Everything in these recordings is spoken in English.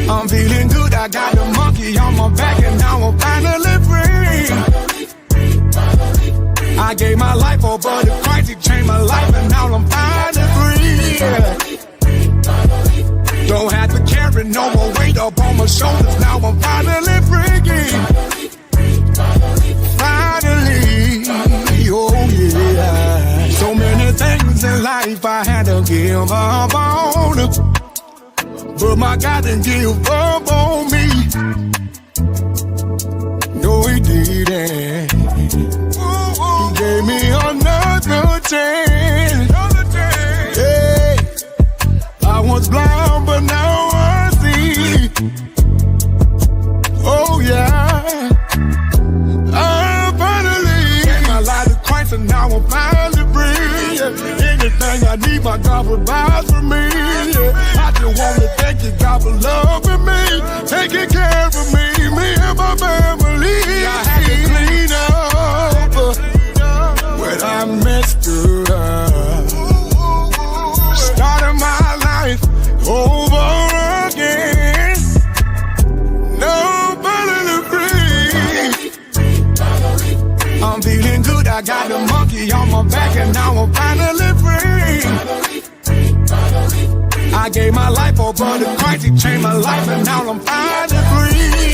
I'm feeling good, I got the monkey on my back and now I'm finally free. I gave my life over to Christ, he changed my life and now I'm finally free. Don't have to carry no more weight up on my shoulders, now I'm finally free. Finally, oh yeah. So many things in life I had to give up on, but my God didn't give up on me. No, he didn't. He gave me another chance. Hey, I was blind, but now I see. Oh yeah. I finally gave my life to Christ and now I'm finally free. Anything I need, my God provides for me. I just want to thank you, God, for loving me, taking care of me and my family. I had to clean up when I messed it up. Started my life over again. Now I'm finally free. I'm feeling good, I got the monkey on my back and now I'm finally free. I gave my life over to Christ, he changed my life and now I'm finally free.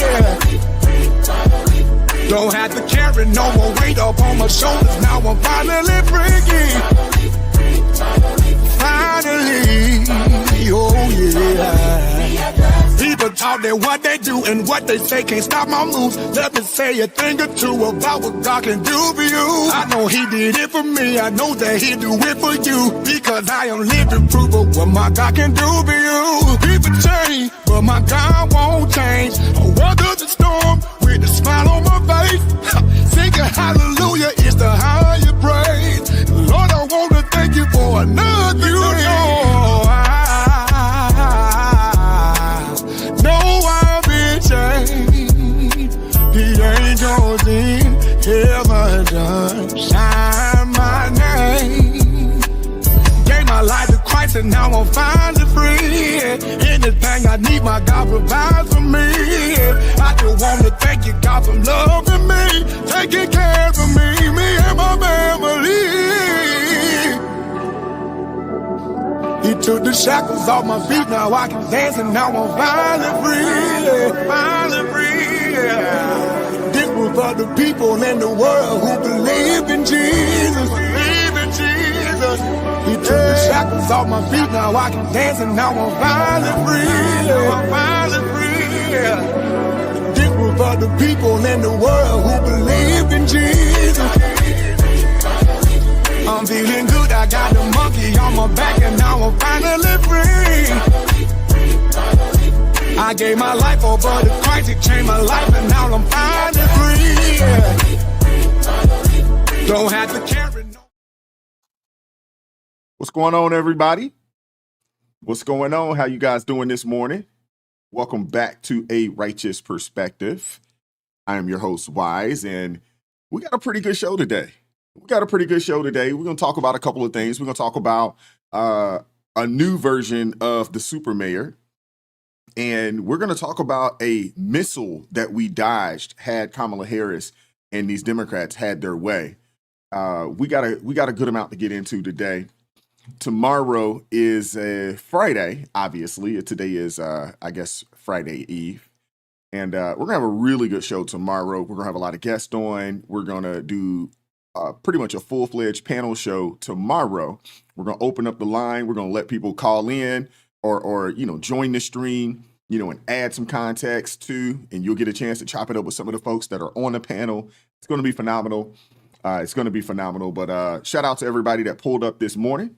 Don't have to carry no more weight up on my shoulders, now I'm finally free. Finally, oh yeah. People talk that what they do and what they say can't stop my moves. Let me say a thing or two about what God can do for you. I know he did it for me, I know that he'll do it for you, because I am living proof of what my God can do for you. People change, but my God won't change. I weather the storm with a smile on my face. Singing hallelujah is the higher praise. Lord, I want to thank you for another year. I've been changed. The angels in heaven done shine my name. Gave my life to Christ and now I'm finally free. Anything I need, my God provides for me. I just want to thank you, God, for loving me, taking care of me and my family. He took the shackles off my feet, now I can dance and now I'm finally free, finally free. This was for the people in the world who believe in Jesus, believe in Jesus. He took the shackles off my feet, now I can dance and now I'm finally free, I'm finally free. This was for the people in the world who believe in Jesus. I'm feeling good, I got the monkey on my back and now I'm finally free. I gave my life over to Christ, he changed my life and now I'm finally free. Don't have to carry no. What's going on, everybody? What's going on? How you guys doing this morning? Welcome back to A Righteous Perspective. I am your host, Wise, and we got a pretty good show today. We're going to talk about a couple of things. We're going to talk about a new version of the Super Mayor. And we're going to talk about a missile that we dodged had Kamala Harris and these Democrats had their way. We got a good amount to get into today. Tomorrow is Friday, obviously. Today is, Friday Eve. And we're going to have a really good show tomorrow. We're going to have a lot of guests on. We're going to do pretty much a full-fledged panel show tomorrow. We're going to open up the line. We're going to let people call in or join the stream, and add some context too. And you'll get a chance to chop it up with some of the folks that are on the panel. It's going to be phenomenal. But shout out to everybody that pulled up this morning.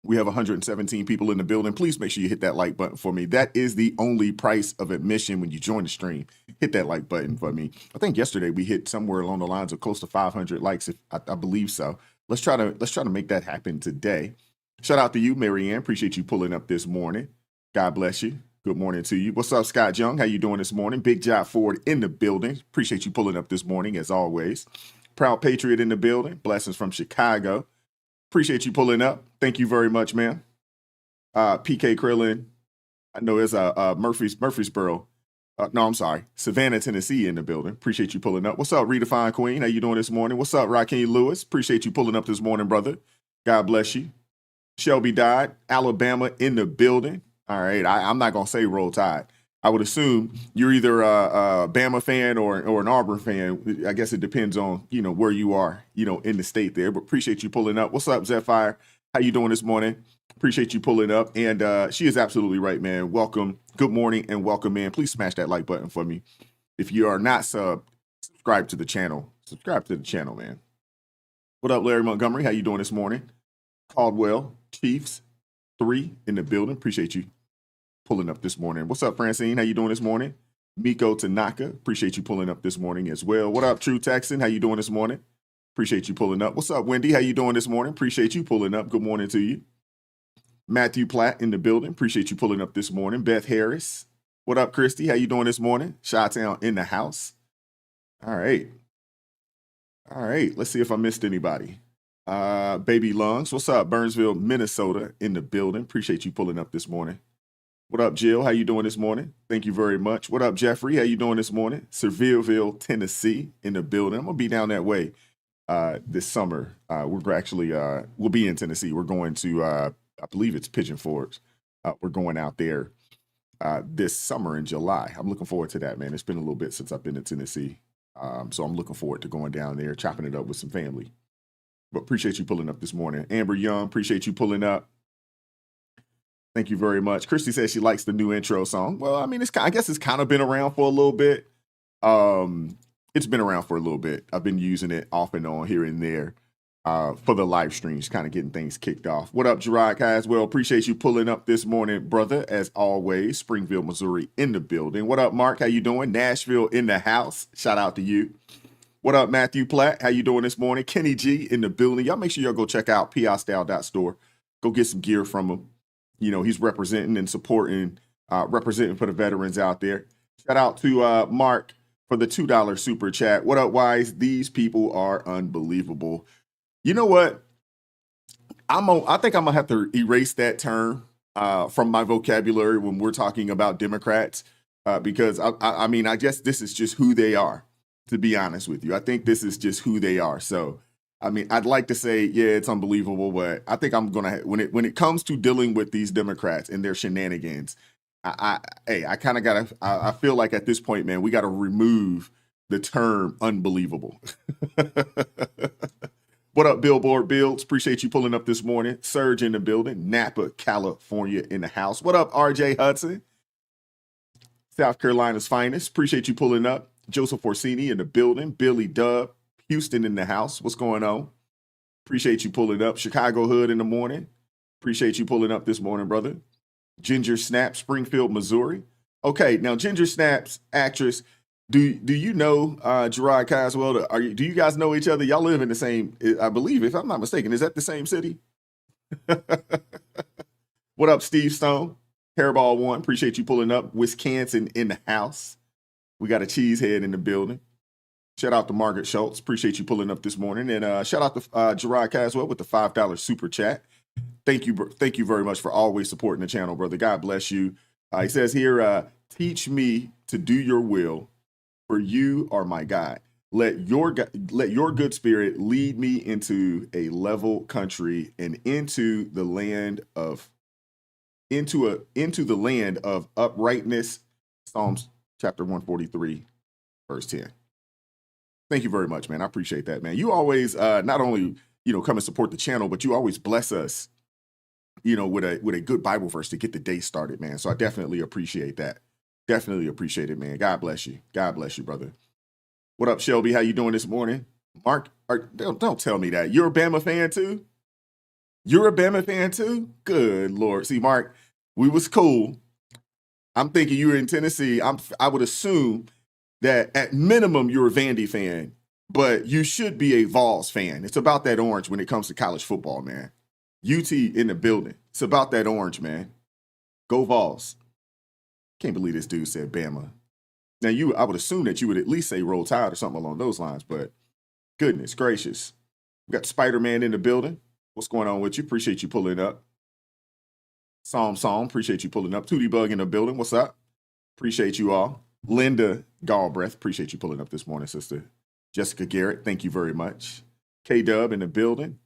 We have 117 people in the building. Please make sure you hit that like button for me. That is the only price of admission when you join the stream. Hit that like button for me. I think yesterday we hit somewhere along the lines of close to 500 likes. I believe so. Let's try to make that happen today. Shout out to you, Marianne. Appreciate you pulling up this morning. God bless you. Good morning to you. What's up, Scott Young? How you doing this morning? Big Job Ford in the building. Appreciate you pulling up this morning, as always. Proud Patriot in the building. Blessings from Chicago. Appreciate you pulling up. Thank you very much, man. PK Krillin, I know it's Murfreesboro. No, I'm sorry, Savannah, Tennessee in the building. Appreciate you pulling up. What's up, Redefined Queen? How you doing this morning? What's up, Raheem Lewis? Appreciate you pulling up this morning, brother. God bless you. Shelby Dodd, Alabama in the building. All right, I'm not gonna say Roll Tide. I would assume you're either a Bama fan or an Auburn fan. I guess it depends on where you are, in the state there. But appreciate you pulling up. What's up, Zephyr? How you doing this morning? Appreciate you pulling up. And she is absolutely right, man. Welcome, good morning, and welcome in. Please smash that like button for me. If you are not subscribe to the channel. Subscribe to the channel, man. What up, Larry Montgomery? How you doing this morning? Caldwell, Chiefs 3 in the building. Appreciate you pulling up this morning. What's up, Francine? How you doing this morning? Miko Tanaka, appreciate you pulling up this morning as well. What up, True Texan? How you doing this morning? Appreciate you pulling up. What's up, Wendy? How you doing this morning? Appreciate you pulling up. Good morning to you. Matthew Platt in the building. Appreciate you pulling up this morning. Beth Harris. What up, Christy? How you doing this morning? Chi-Town in the house. All right. Let's see if I missed anybody. Baby Lungs. What's up, Burnsville, Minnesota in the building. Appreciate you pulling up this morning. What up, Jill? How you doing this morning? Thank you very much. What up, Jeffrey? How you doing this morning? Sevierville, Tennessee in the building. I'm going to be down that way this summer. We'll be in Tennessee. We're going to, I believe it's Pigeon Forge. We're going out there this summer in July. I'm looking forward to that, man. It's been a little bit since I've been to Tennessee. So I'm looking forward to going down there, chopping it up with some family. But appreciate you pulling up this morning. Amber Young, appreciate you pulling up. Thank you very much. Christy says she likes the new intro song. Well, I mean, I guess it's kind of been around for a little bit. It's been around for a little bit. I've been using it off and on here and there for the live streams, kind of getting things kicked off. What up, Gerard Caswell? Appreciate you pulling up this morning, brother, as always. Springfield, Missouri in the building. What up, Mark? How you doing? Nashville in the house. Shout out to you. What up, Matthew Platt? How you doing this morning? Kenny G in the building. Y'all make sure y'all go check out piostyle.store. Go get some gear from him. He's representing and supporting, representing for the veterans out there. Shout out to Mark for the $2 super chat. What up, Wise? These people are unbelievable. You know what? I think I'm gonna have to erase that term from my vocabulary when we're talking about Democrats because I mean, I guess this is just who they are. To be honest with you, I think this is just who they are. So, I mean, I'd like to say, yeah, it's unbelievable, but I think I'm gonna when it comes to dealing with these Democrats and their shenanigans, I feel like at this point, man, we got to remove the term unbelievable. What up, Billboard Builds? Appreciate you pulling up this morning. Surge in the building. Napa, California in the house. What up, RJ Hudson? South Carolina's finest. Appreciate you pulling up. Joseph Orsini in the building. Billy Dub, Houston in the house. What's going on? Appreciate you pulling up. Chicago Hood in the morning. Appreciate you pulling up this morning, brother. Ginger Snap, Springfield, Missouri. Okay, now Ginger Snap's actress. Do you know Gerard Caswell? Do you guys know each other? Y'all live in the same, I believe, if I'm not mistaken, is that the same city? What up, Steve Stone? Hairball One. Appreciate you pulling up. Wisconsin in the house. We got a cheesehead in the building. Shout out to Margaret Schultz. Appreciate you pulling up this morning. And shout out to Gerard Caswell with the $5 super chat. Thank you very much for always supporting the channel, brother. God bless you. He says here, teach me to do your will, for you are my God. Let your good spirit lead me into a level country and into the land of uprightness. Psalms chapter 143, verse 10. Thank you very much, man. I appreciate that, man. You always not only come and support the channel, but you always bless us, with a good Bible verse to get the day started, man. So I definitely appreciate that. Definitely appreciate it, man. God bless you. God bless you, brother. What up, Shelby? How you doing this morning? Mark, don't tell me that. You're a Bama fan too? You're a Bama fan too? Good Lord. See, Mark, we was cool. I'm thinking you were in Tennessee. I would assume that at minimum you're a Vandy fan, but you should be a Vols fan. It's about that orange when it comes to college football, man. UT in the building. It's about that orange, man. Go Vols. Can't believe this dude said Bama. Now, I would assume that you would at least say Roll Tide or something along those lines, but goodness gracious. We got Spider-Man in the building. What's going on with you? Appreciate you pulling up. Psalm, appreciate you pulling up. Tootie Bug in the building. What's up? Appreciate you all. Linda Galbraith, appreciate you pulling up this morning, sister. Jessica Garrett, thank you very much. K-Dub in the building.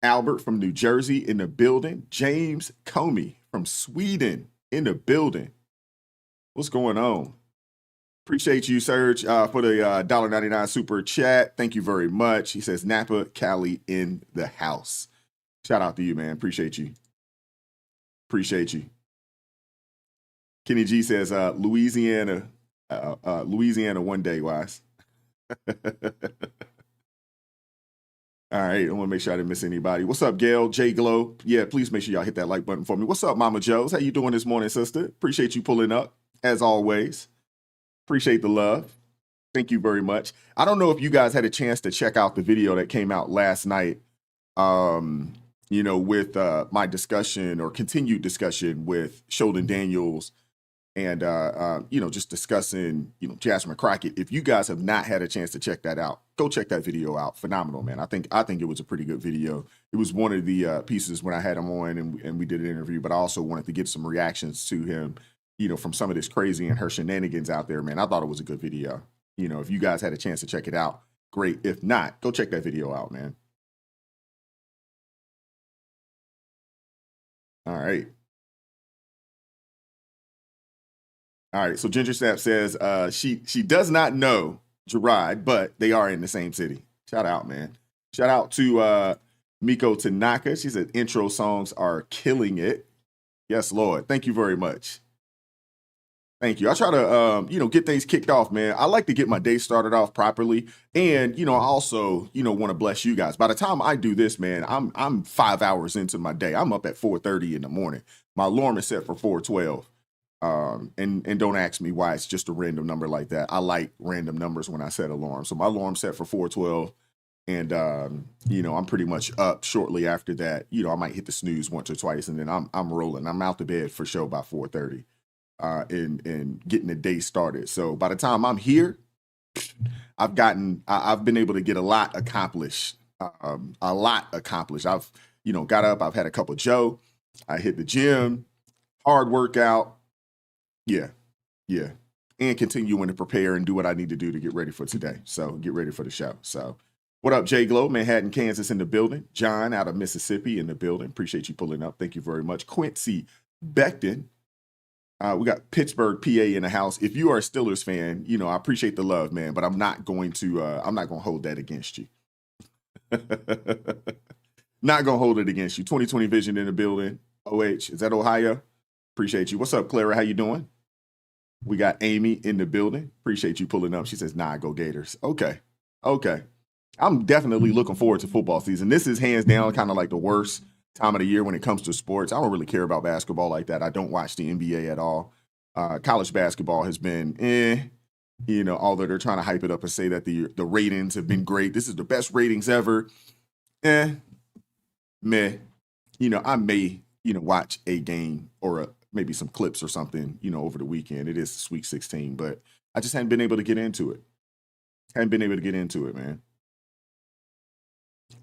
Albert from New Jersey in the building. James Comey from Sweden in the building. What's going on? Appreciate you, Serge, for the $1.99 super chat. Thank you very much. He says, Napa, Cali in the house. Shout out to you, man. Appreciate you. Appreciate you. Kenny G says, Louisiana one day, Wise. All right, I want to make sure I didn't miss anybody. What's up, Gail? J Glow. Yeah, please make sure y'all hit that like button for me. What's up, Mama Joe's? How you doing this morning, sister? Appreciate you pulling up, as always. Appreciate the love. Thank you very much. I don't know if you guys had a chance to check out the video that came out last night, with my discussion or continued discussion with Sheldon Daniels and, just discussing, Jasmine Crockett. If you guys have not had a chance to check that out, go check that video out. Phenomenal, man. I think it was a pretty good video. It was one of the pieces when I had him on and we did an interview, but I also wanted to get some reactions to him, from some of this crazy and her shenanigans out there, man. I thought it was a good video. If you guys had a chance to check it out, great. If not, go check that video out, man. All right. So Ginger Snap says she does not know Gerard, but they are in the same city. Shout out, man. Shout out to Miko Tanaka. She said intro songs are killing it. Yes, Lord. Thank you very much. Thank you. I try to, get things kicked off, man. I like to get my day started off properly. And, I also, want to bless you guys. By the time I do this, man, I'm 5 hours into my day. I'm up at 4:30 in the morning. My alarm is set for 4:12. And don't ask me why it's just a random number like that. I like random numbers when I set alarms. So my alarm's set for 4:12. And, I'm pretty much up shortly after that. I might hit the snooze once or twice and then I'm rolling. I'm out the bed for sure by 4:30. And getting the day started. So by the time I'm here, I've been able to get a lot accomplished. I've, got up, I've had a cup of Joe, I hit the gym, hard workout. Yeah. And continuing to prepare and do what I need to do to get ready for today. So get ready for the show. So what up, J Glow, Manhattan, Kansas in the building. John out of Mississippi in the building. Appreciate you pulling up. Thank you very much. Quincy Beckton. We got Pittsburgh, PA in the house. If you are a Steelers fan, I appreciate the love, man, but I'm not going to hold that against you. Not going to hold it against you. 2020 Vision in the building. OH, is that Ohio? Appreciate you. What's up, Clara? How you doing? We got Amy in the building. Appreciate you pulling up. She says, nah, go Gators. Okay. I'm definitely looking forward to football season. This is hands down kind of like the worst time of the year when it comes to sports. I don't really care about basketball like that. I don't watch the NBA at all. College basketball has been although they're trying to hype it up and say that the ratings have been great. This is the best ratings ever. Meh. I may, watch a game or maybe some clips or something, over the weekend. It is the Sweet 16, but I just hadn't been able to get into it. Man.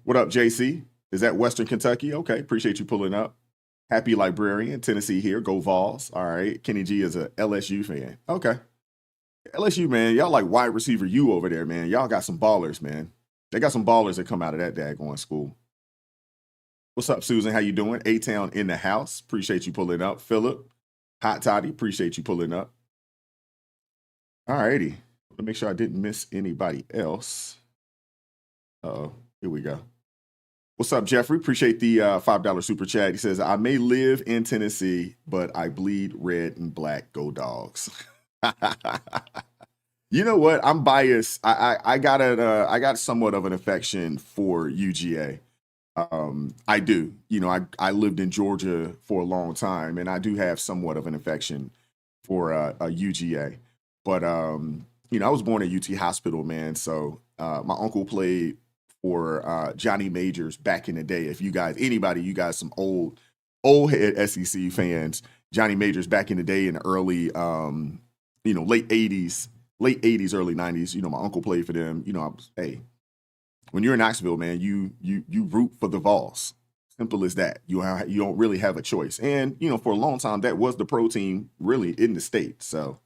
What up, JC? Is that Western Kentucky? Okay, appreciate you pulling up. Happy Librarian, Tennessee here. Go Vols. All right. Kenny G is a LSU fan. Okay. LSU, man, y'all like wide receiver U over there, man. Y'all got some ballers, man. They got some ballers that come out of that daggone school. What's up, Susan? How you doing? A-Town in the house. Appreciate you pulling up. Philip, Hot Toddy, appreciate you pulling up. All righty. Let me make sure I didn't miss anybody else. Uh-oh. Here we go. What's up, Jeffrey? Appreciate the $5 super chat. He says, I may live in Tennessee, but I bleed red and black. Go Dogs. You know what? I'm biased. I got somewhat of an affection for UGA. I do. I lived in Georgia for a long time, and I do have somewhat of an affection for UGA. But I was born at UT Hospital, man. So my uncle played for Johnny Majors back in the day. If you guys, some old head SEC fans, Johnny Majors back in the day in the early, late 80s, early 90s. My uncle played for them. When you're in Knoxville, man, you root for the Vols. Simple as that. You don't really have a choice. And, for a long time, that was the protein really in the state. So,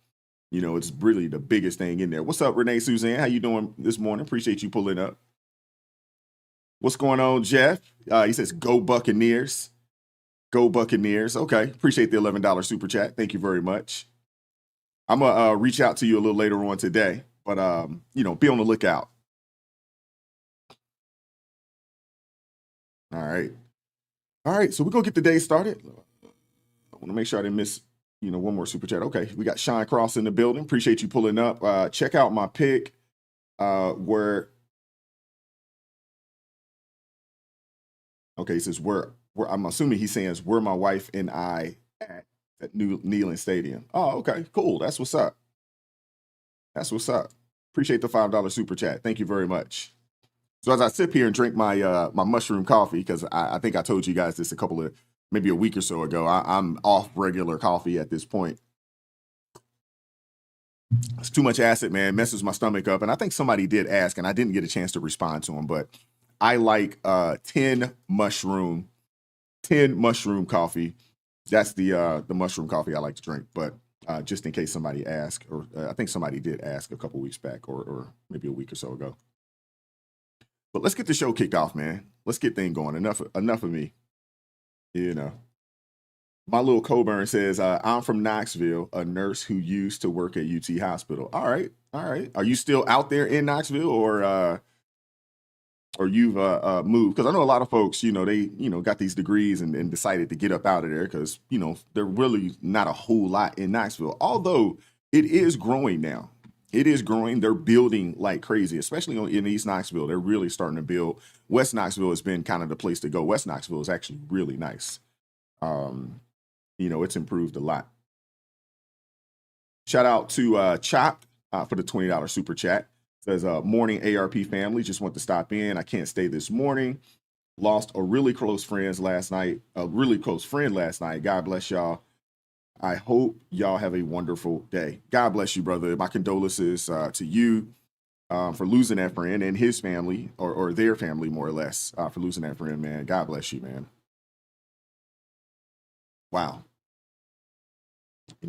it's really the biggest thing in there. What's up, Renee Suzanne? How you doing this morning? Appreciate you pulling up. What's going on, Jeff? He says, go Buccaneers. Go Buccaneers. Okay. Appreciate the $11 super chat. Thank you very much. I'm going to reach out to you a little later on today, but, be on the lookout. All right. All right. So we're going to get the day started. I want to make sure I didn't miss, one more super chat. Okay. We got Sean Cross in the building. Appreciate you pulling up. Check out my pick where. Okay. He says, where I'm assuming he's saying is where my wife and I at New Neyland Stadium. Oh, okay. Cool. That's what's up. That's what's up. Appreciate the $5 super chat. Thank you very much. So as I sip here and drink my my mushroom coffee, because I think I told you guys this maybe a week or so ago, I'm off regular coffee at this point. It's too much acid, man. Messes my stomach up. And I think somebody did ask, and I didn't get a chance to respond to them, but I like 10 mushroom coffee. That's the mushroom coffee I like to drink. But just in case somebody asked, or I think somebody did ask a couple weeks back, or maybe a week or so ago. But let's get the show kicked off, man. Let's get things going. Enough of me. My little Coburn says, I'm from Knoxville, a nurse who used to work at UT Hospital. All right. Are you still out there in Knoxville, or you've moved? Because I know a lot of folks, they, got these degrees and decided to get up out of there because, they're really not a whole lot in Knoxville, although it is growing now. It is growing. They're building like crazy, especially in East Knoxville. They're really starting to build. West Knoxville has been kind of the place to go. West Knoxville is actually really nice. It's improved a lot. Shout out to Chopped for the $20 super chat. Says, morning ARP family. Just want to stop in. I can't stay this morning. Lost a really close friend last night. God bless y'all. I hope y'all have a wonderful day. God bless you, brother. My condolences to you for losing that friend and his family, or their family, more or less, for losing that friend, man. God bless you, man. Wow.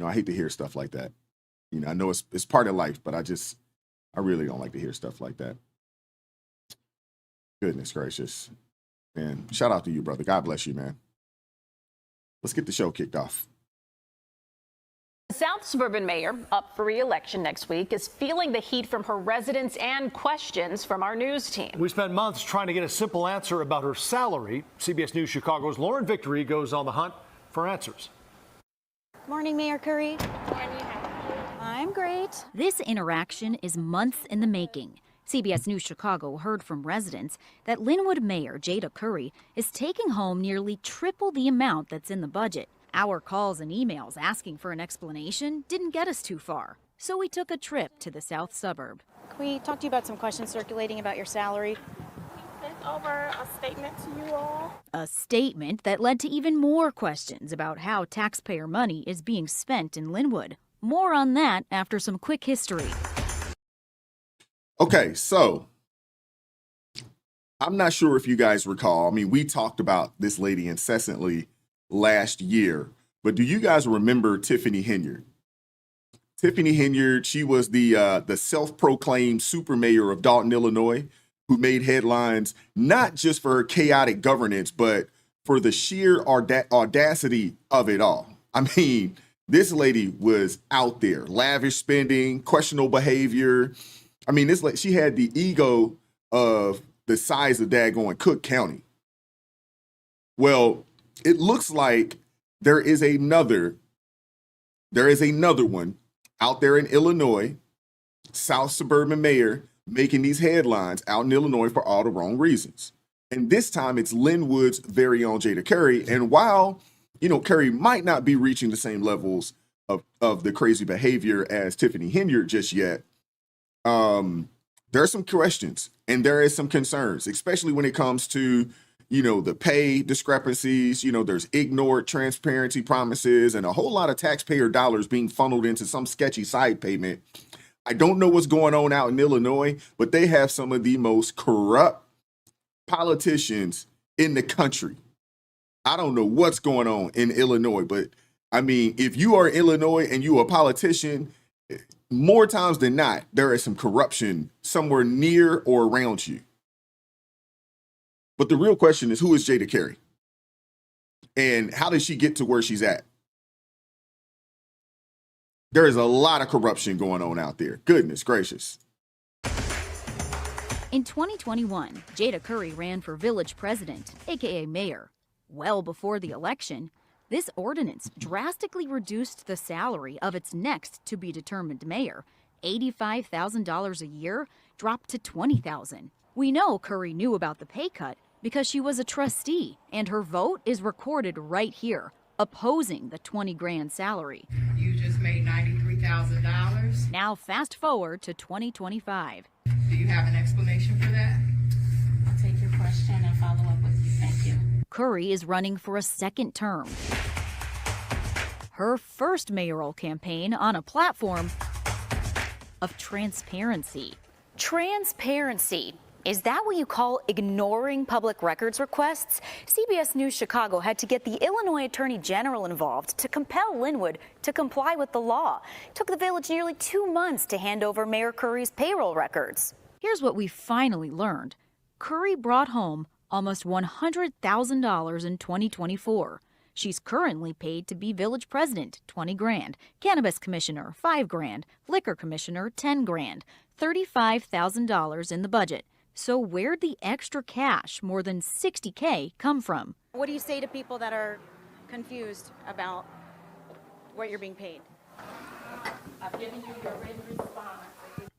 I hate to hear stuff like that. I know it's part of life, but I really don't like to hear stuff like that. Goodness gracious. Man, shout out to you, brother. God bless you, man. Let's get the show kicked off. The South Suburban mayor, up for re-election next week, is feeling the heat from her residents and questions from our news team. We spent months trying to get a simple answer about her salary. CBS News Chicago's Lauren Victory goes on the hunt for answers. Morning, Mayor Curry. I'm great. This interaction is months in the making. CBS News Chicago heard from residents that Linwood Mayor Jada Curry is taking home nearly triple the amount that's in the budget. Our calls and emails asking for an explanation didn't get us too far, so we took a trip to the south suburb. Can we talk to you about some questions circulating about your salary? Sent over a statement to you all. A statement that led to even more questions about how taxpayer money is being spent in Linwood. More on that after some quick history. Okay, so I'm not sure if you guys recall. I mean, we talked about this lady incessantly last year, but do you guys remember Tiffany Henyard? Tiffany Henyard, she was the self-proclaimed super mayor of Dalton, Illinois, who made headlines not just for her chaotic governance, but for the sheer audacity of it all. I mean, this lady was out there, lavish spending, questionable behavior. I mean, she had the ego of the size of daggone Cook County. Well, it looks like there is another one out there in Illinois, South Suburban mayor, making these headlines out in Illinois for all the wrong reasons. And this time it's Linwood's very own Jada Curry. And while, Curry might not be reaching the same levels of the crazy behavior as Tiffany Henyard just yet, there are some questions and there is some concerns, especially when it comes to the pay discrepancies. There's ignored transparency promises and a whole lot of taxpayer dollars being funneled into some sketchy side payment. I don't know what's going on out in Illinois, but they have some of the most corrupt politicians in the country. I don't know what's going on in Illinois, but I mean, if you are in Illinois and you are a politician, more times than not, there is some corruption somewhere near or around you. But the real question is, who is Jada Carey? And how did she get to where she's at? There is a lot of corruption going on out there. Goodness gracious. In 2021, Jada Curry ran for village president, aka mayor. Well before the election, this ordinance drastically reduced the salary of its next to be determined mayor. $85,000 a year dropped to $20,000. We know Curry knew about the pay cut because she was a trustee, and her vote is recorded right here, opposing the 20 grand salary. You just made $93,000. Now fast forward to 2025. Do you have an explanation for that? I'll take your question and follow up with you. Thank you. Curry is running for a second term. Her first mayoral campaign on a platform of transparency. Transparency. Is that what you call ignoring public records requests? CBS News Chicago had to get the Illinois Attorney General involved to compel Linwood to comply with the law. It took the village nearly 2 months to hand over Mayor Curry's payroll records. Here's what we finally learned. Curry brought home almost $100,000 in 2024. She's currently paid to be village president, 20 grand, cannabis commissioner, 5 grand, liquor commissioner, 10 grand, $35,000 in the budget. So where'd the extra cash, more than $60K, come from? What do you say to people that are confused about what you're being paid? I've given you your written response.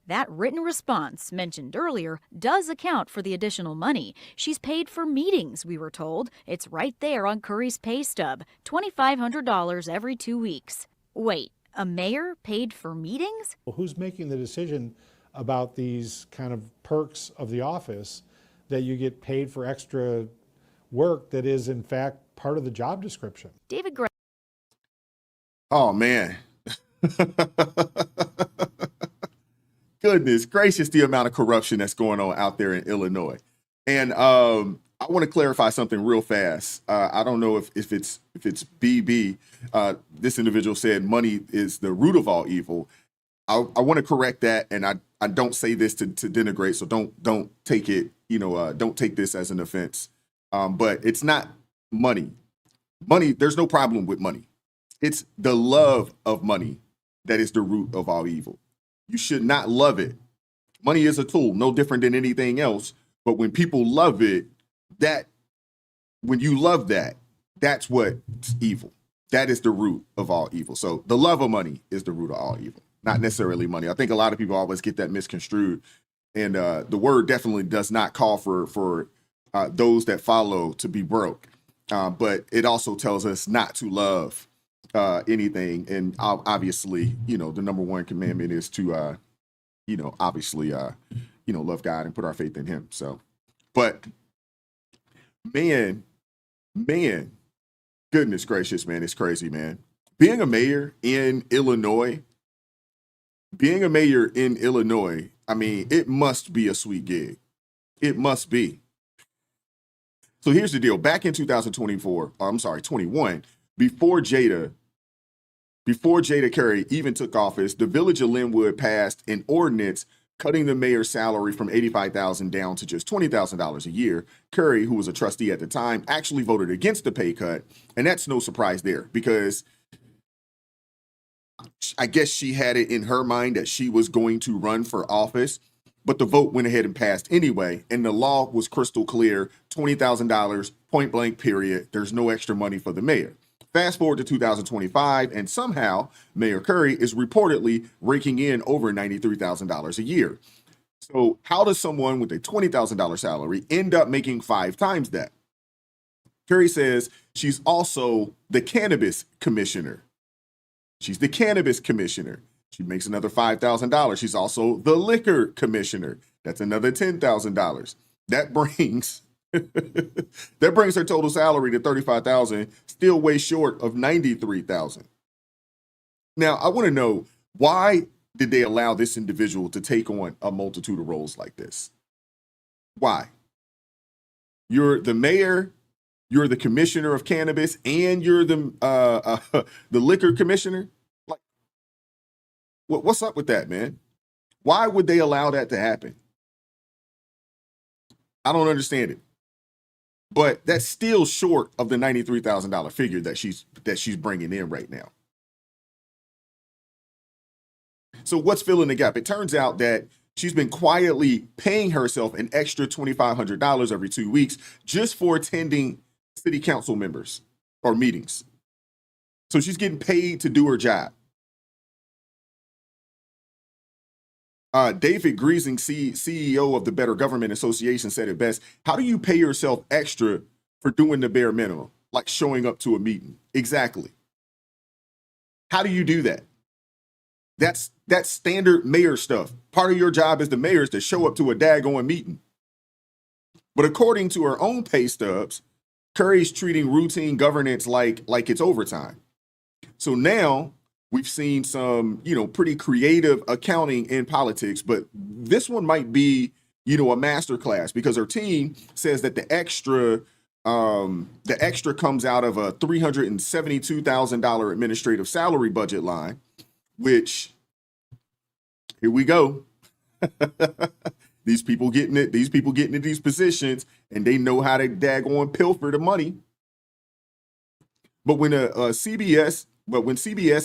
That written response, mentioned earlier, does account for the additional money. She's paid for meetings, we were told. It's right there on Curry's pay stub, $2,500 every 2 weeks. Wait, a mayor paid for meetings? Well, who's making the decision about these kind of perks of the office that you get paid for extra work that is, in fact, part of the job description? David Gray. Oh, man. Goodness gracious, the amount of corruption that's going on out there in Illinois. And I want to clarify something real fast. I don't know if it's BB. This individual said money is the root of all evil. I want to correct that, and I don't say this to denigrate, so don't take it, don't take this as an offense. But it's not money. Money, there's no problem with money. It's the love of money that is the root of all evil. You should not love it. Money is a tool, no different than anything else. But when people love it, when you love that, that's what's evil. That is the root of all evil. So the love of money is the root of all evil, not necessarily money. I think a lot of people always get that misconstrued. And the word definitely does not call for those that follow to be broke. But it also tells us not to love anything. And obviously, the number one commandment is to, obviously, love God and put our faith in him. So, but man, goodness gracious, man, it's crazy, man. Being a mayor in Illinois, I mean, it must be a sweet gig. It must be. So here's the deal. Back in 21, before Jada Carey even took office, the village of Linwood passed an ordinance cutting the mayor's salary from $85,000 down to just $20,000 a year. Curry, who was a trustee at the time, actually voted against the pay cut. And that's no surprise there, because I guess she had it in her mind that she was going to run for office, but the vote went ahead and passed anyway. And the law was crystal clear, $20,000, point blank, period. There's no extra money for the mayor. Fast forward to 2025, and somehow Mayor Curry is reportedly raking in over $93,000 a year. So how does someone with a $20,000 salary end up making 5 times that? Curry says she's also the cannabis commissioner. She's the cannabis commissioner. She makes another $5,000. She's also the liquor commissioner. That's another $10,000. That brings her total salary to $35,000, still way short of $93,000. Now, I want to know, why did they allow this individual to take on a multitude of roles like this? Why? You're the mayor, you're the commissioner of cannabis and you're the liquor commissioner. Like, what's up with that, man? Why would they allow that to happen? I don't understand it. But that's still short of the $93,000 figure that she's bringing in right now. So what's filling the gap? It turns out that she's been quietly paying herself an extra $2,500 every 2 weeks just for attending city council members or meetings. So she's getting paid to do her job. David Griesing, CEO of the Better Government Association, said it best. How do you pay yourself extra for doing the bare minimum, like showing up to a meeting? Exactly. How do you do that? That's standard mayor stuff. Part of your job as the mayor is to show up to a daggone meeting. But according to her own pay stubs, Curry's treating routine governance like it's overtime. So now we've seen some, pretty creative accounting in politics, but this one might be, a masterclass because her team says that the extra comes out of a $372,000 administrative salary budget line, which, here we go. These people getting it. These people getting into these positions, and they know how to daggone pilfer the money. But when CBS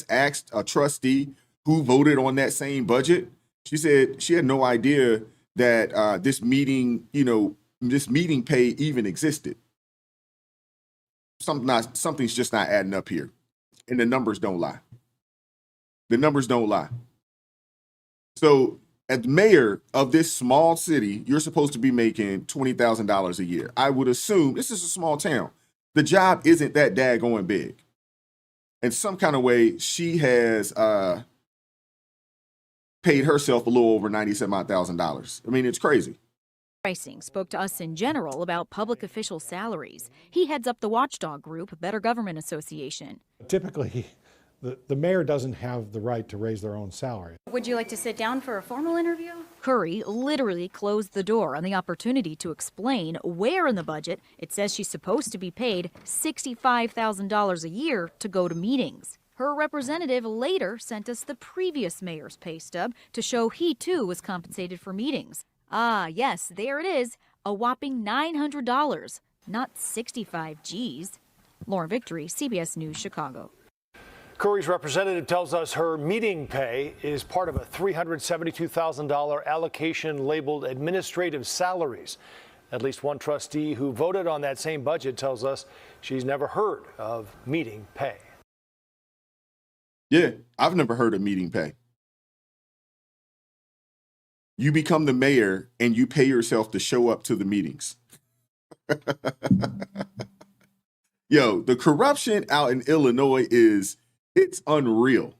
asked a trustee who voted on that same budget, she said she had no idea that this meeting pay even existed. Something's just not adding up here, and the numbers don't lie. The numbers don't lie. So, as mayor of this small city, you're supposed to be making $20,000 a year. I would assume this is a small town. The job isn't that daggone big. In some kind of way, she has paid herself a little over $97,000. I mean, it's crazy. Pricing spoke to us in general about public official salaries. He heads up the watchdog group, Better Government Association. Typically, the mayor doesn't have the right to raise their own salary. Would you like to sit down for a formal interview? Curry literally closed the door on the opportunity to explain where in the budget it says she's supposed to be paid $65,000 a year to go to meetings. Her representative later sent us the previous mayor's pay stub to show he too was compensated for meetings. Ah, yes, there it is, a whopping $900, not 65 G's. Lauren Victory, CBS News, Chicago. Curry's representative tells us her meeting pay is part of a $372,000 allocation labeled administrative salaries. At least one trustee who voted on that same budget tells us she's never heard of meeting pay. Yeah, I've never heard of meeting pay. You become the mayor and you pay yourself to show up to the meetings. Yo, the corruption out in Illinois it's unreal.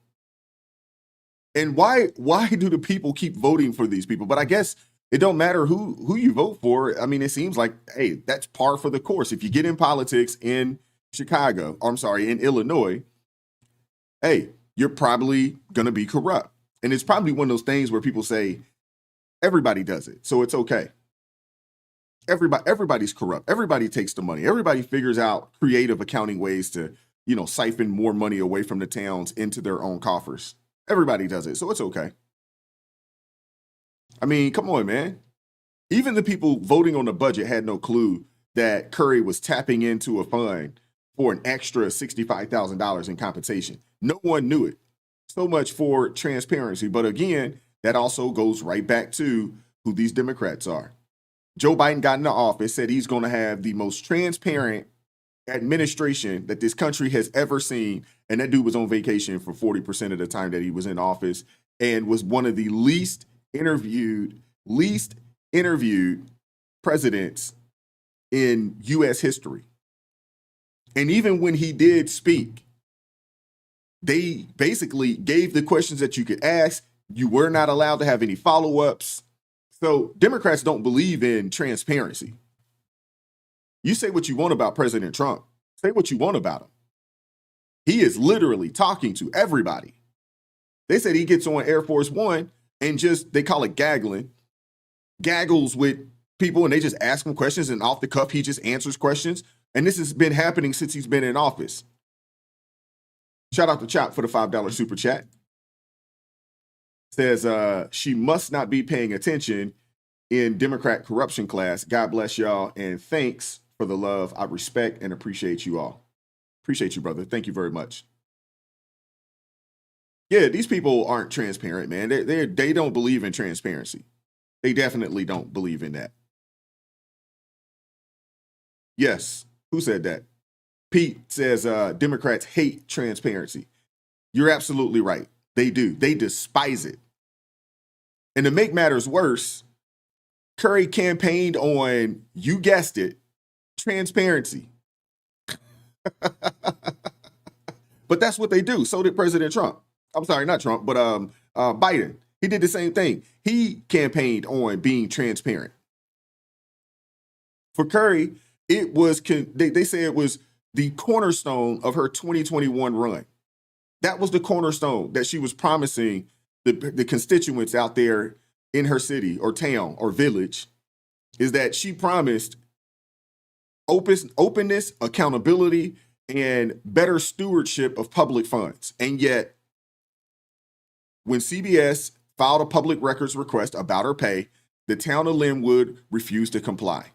And why do the people keep voting for these people? But I guess it don't matter who you vote for. I mean, it seems like, hey, that's par for the course. If you get in politics in in Illinois, hey, you're probably going to be corrupt. And it's probably one of those things where people say, everybody does it, so it's okay. Everybody's corrupt. Everybody takes the money. Everybody figures out creative accounting ways to, siphon more money away from the towns into their own coffers. Everybody does it, so it's okay. I mean, come on, man. Even the people voting on the budget had no clue that Curry was tapping into a fund for an extra $65,000 in compensation. No one knew it. So much for transparency. But again, that also goes right back to who these Democrats are. Joe Biden got into office, said he's going to have the most transparent administration that this country has ever seen. And that dude was on vacation for 40% of the time that he was in office and was one of the least interviewed presidents in U.S. history. And even when he did speak, they basically gave the questions that you could ask. You were not allowed to have any follow-ups. So Democrats don't believe in transparency. You say what you want about President Trump. Say what you want about him. He is literally talking to everybody. They said he gets on Air Force One and they call it gaggles with people, and they just ask him questions, and off the cuff, he just answers questions. And this has been happening since he's been in office. Shout out to Chop for the $5 super chat. Says she must not be paying attention in Democrat corruption class. God bless y'all, and thanks for the love. I respect and appreciate you all. Appreciate you, brother. Thank you very much. Yeah, these people aren't transparent, man. They don't believe in transparency. They definitely don't believe in that. Yes. Who said that? Pete says Democrats hate transparency. You're absolutely right. They do. They despise it. And to make matters worse, Curry campaigned on, you guessed it, transparency. But that's what they do. So did President Trump. I'm sorry, not Trump, but Biden. He did the same thing. He campaigned on being transparent. For Curry, it was, they say it was the cornerstone of her 2021 run. That was the cornerstone that she was promising the constituents out there in her city or town or village, is that she promised openness, accountability, and better stewardship of public funds. And yet, when CBS filed a public records request about her pay, the town of Linwood refused to comply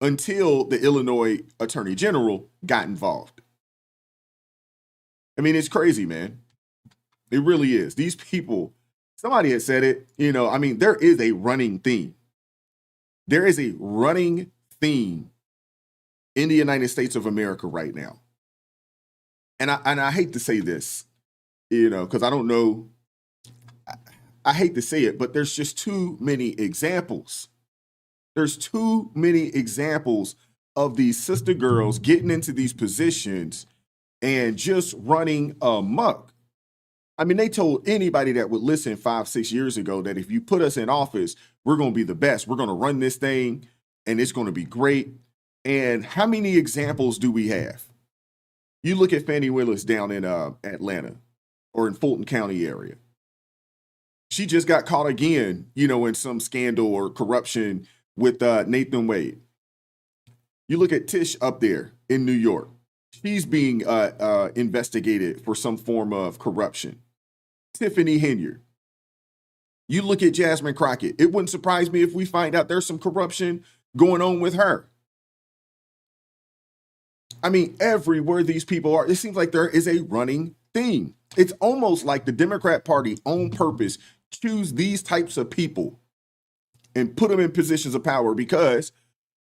until the Illinois Attorney General got involved. I mean, it's crazy, man. It really is. These people, somebody had said it, I mean, there is a running theme. There is a running theme in the United States of America right now. And I hate to say this, because I don't know, I hate to say it, but there's just too many examples. There's too many examples of these sister girls getting into these positions and just running amok. I mean, they told anybody that would listen 5-6 years ago that if you put us in office, we're going to be the best. We're going to run this thing and it's going to be great. And how many examples do we have? You look at Fannie Willis down in Atlanta or in Fulton County area. She just got caught again, in some scandal or corruption with Nathan Wade. You look at Tish up there in New York. She's being investigated for some form of corruption. Tiffany Henyard. You look at Jasmine Crockett. It wouldn't surprise me if we find out there's some corruption going on with her. I mean, everywhere these people are, it seems like there is a running theme. It's almost like the Democrat Party on purpose choose these types of people and put them in positions of power, because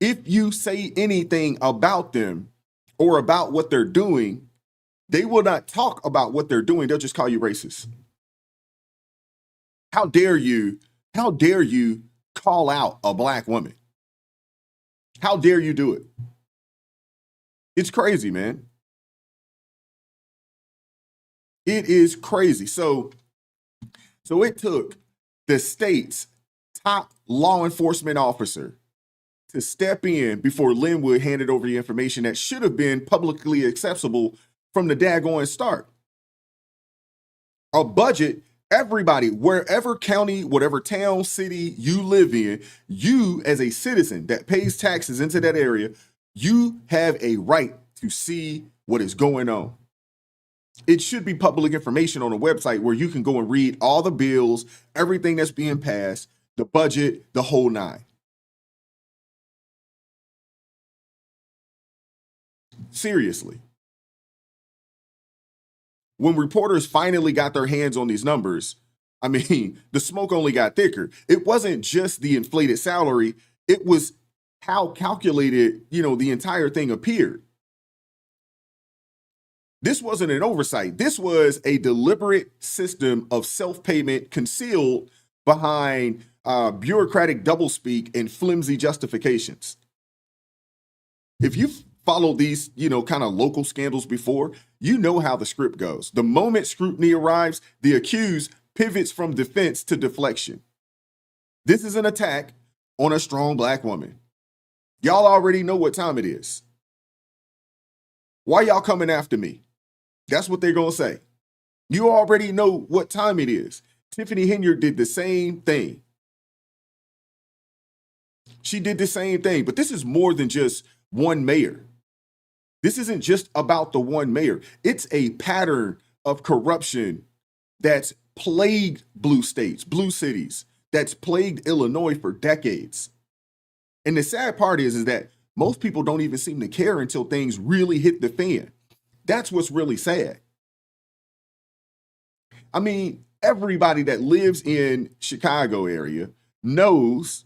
if you say anything about them or about what they're doing, they will not talk about what they're doing. They'll just call you racist. How dare you call out a black woman? How dare you do it? It's crazy, man. It is crazy. So it took the state's top law enforcement officer to step in before Linwood handed over the information that should have been publicly accessible from the daggone start. A budget, everybody, wherever county, whatever town, city you live in, you as a citizen that pays taxes into that area, you have a right to see what is going on. It should be public information on a website where you can go and read all the bills, everything that's being passed, the budget, the whole nine. Seriously. When reporters finally got their hands on these numbers, I mean, the smoke only got thicker. It wasn't just the inflated salary. It was how calculated, the entire thing appeared. This wasn't an oversight. This was a deliberate system of self-payment concealed behind bureaucratic doublespeak and flimsy justifications. If you've followed these, kind of local scandals before, you know how the script goes. The moment scrutiny arrives, the accused pivots from defense to deflection. This is an attack on a strong black woman. Y'all already know what time it is. Why y'all coming after me? That's what they're going to say. You already know what time it is. Tiffany Henyard did the same thing. She did the same thing, but this is more than just one mayor. This isn't just about the one mayor. It's a pattern of corruption that's plagued blue states, blue cities, that's plagued Illinois for decades. And the sad part is that most people don't even seem to care until things really hit the fan. That's what's really sad. I mean, everybody that lives in Chicago area knows,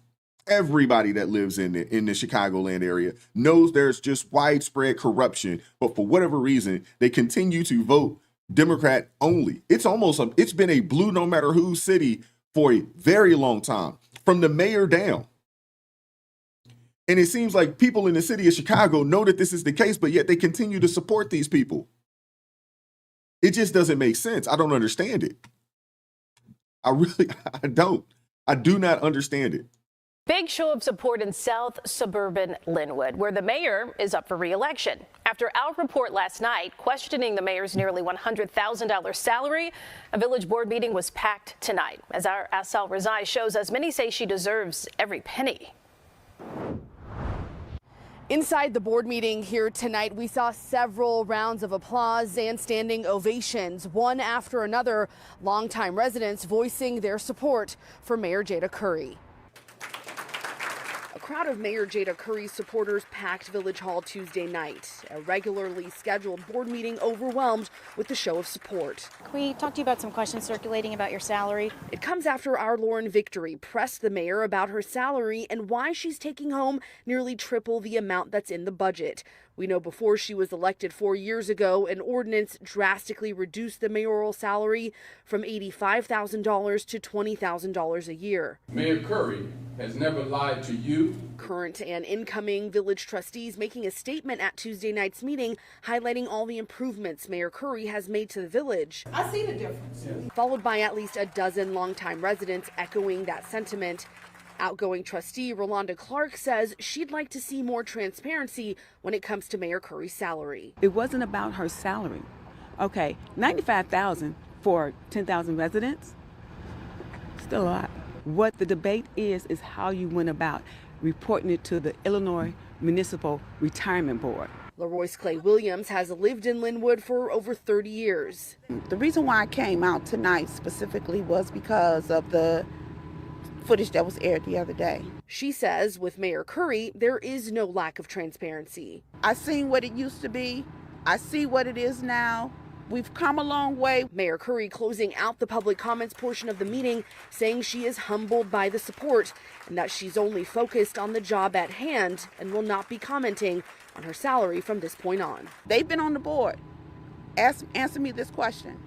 everybody that lives in the Chicagoland area knows there's just widespread corruption, but for whatever reason, they continue to vote Democrat only. It's been a blue no matter who city for a very long time, from the mayor down. And it seems like people in the city of Chicago know that this is the case, but yet they continue to support these people. It just doesn't make sense. I don't understand it. I don't. I do not understand it. Big show of support in South suburban Linwood, where the mayor is up for re-election. After our report last night questioning the mayor's nearly $100,000 salary, a village board meeting was packed tonight. As our Asal Razai shows us, many say she deserves every penny. Inside the board meeting here tonight, we saw several rounds of applause and standing ovations, one after another, longtime residents voicing their support for Mayor Jada Curry. A crowd of Mayor Jada Curry's supporters packed Village Hall Tuesday night. A regularly scheduled board meeting overwhelmed with the show of support. Can we talk to you about some questions circulating about your salary? It comes after our Lauren Victory pressed the mayor about her salary and why she's taking home nearly triple the amount that's in the budget. We know before she was elected 4 years ago, an ordinance drastically reduced the mayoral salary from $85,000 to $20,000 a year. Mayor Curry has never lied to you. Current and incoming village trustees making a statement at Tuesday night's meeting, highlighting all the improvements Mayor Curry has made to the village. I see the difference. Followed by at least a dozen longtime residents echoing that sentiment. Outgoing trustee Rolanda Clark says she'd like to see more transparency when it comes to Mayor Curry's salary. It wasn't about her salary. Okay, $95,000 for 10,000 residents, still a lot. What the debate is how you went about reporting it to the Illinois Municipal Retirement Board. LaRoyce Clay Williams has lived in Linwood for over 30 years. The reason why I came out tonight specifically was because of the footage that was aired the other day. She says with Mayor Curry, there is no lack of transparency. I seen what it used to be. I see what it is now. We've come a long way. Mayor Curry closing out the public comments portion of the meeting, saying she is humbled by the support and that she's only focused on the job at hand and will not be commenting on her salary from this point on. They've been on the board. Answer me this question.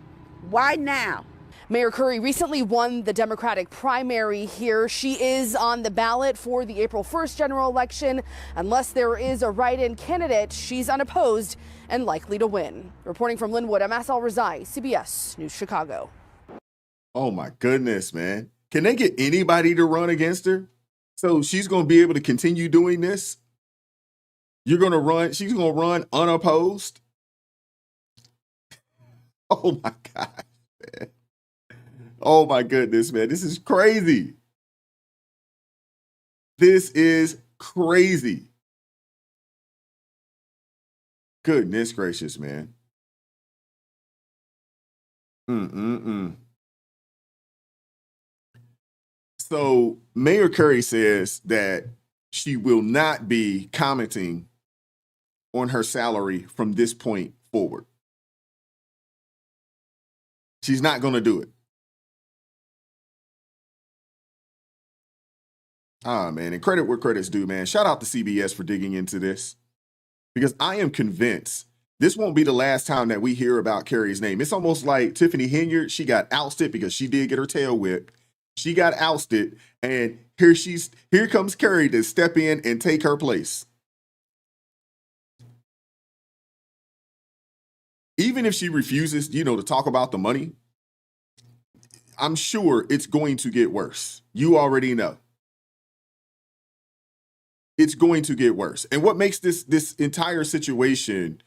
Why now? Mayor Curry recently won the Democratic primary here. She is on the ballot for the April 1st general election. Unless there is a write-in candidate, she's unopposed and likely to win. Reporting from Linwood, I'm Asal Razai, CBS News Chicago. Oh my goodness, man. Can they get anybody to run against her? So she's going to be able to continue doing this? She's going to run unopposed? Oh my God, man. Oh my goodness, man. This is crazy. This is crazy. Goodness gracious, man. So Mayor Curry says that she will not be commenting on her salary from this point forward. She's not going to do it. Man, and credit where credit's due, man. Shout out to CBS for digging into this, because I am convinced this won't be the last time that we hear about Curry's name. It's almost like Tiffany Henyard. She got ousted because she did get her tail whipped. She got ousted, and here comes Curry to step in and take her place. Even if she refuses, to talk about the money, I'm sure it's going to get worse. You already know. It's going to get worse. And what makes this entire situation,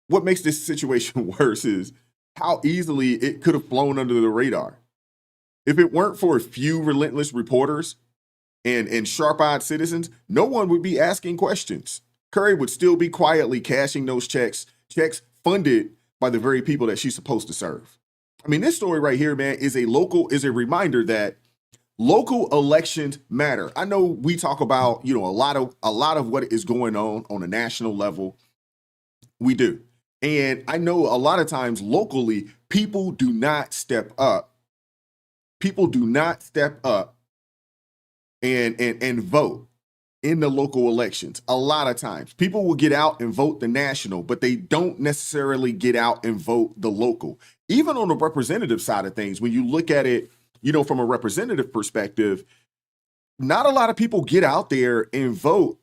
worse is how easily it could have flown under the radar. If it weren't for a few relentless reporters and sharp-eyed citizens, no one would be asking questions. Curry would still be quietly cashing those checks funded by the very people that she's supposed to serve. I mean, this story right here, man, is a reminder that local elections matter. I know we talk about, a lot of what is going on a national level. We do. And I know a lot of times locally, people do not step up. People do not step up and vote in the local elections. A lot of times people will get out and vote the national, but they don't necessarily get out and vote the local. Even on the representative side of things, when you look at it, from a representative perspective, not a lot of people get out there and vote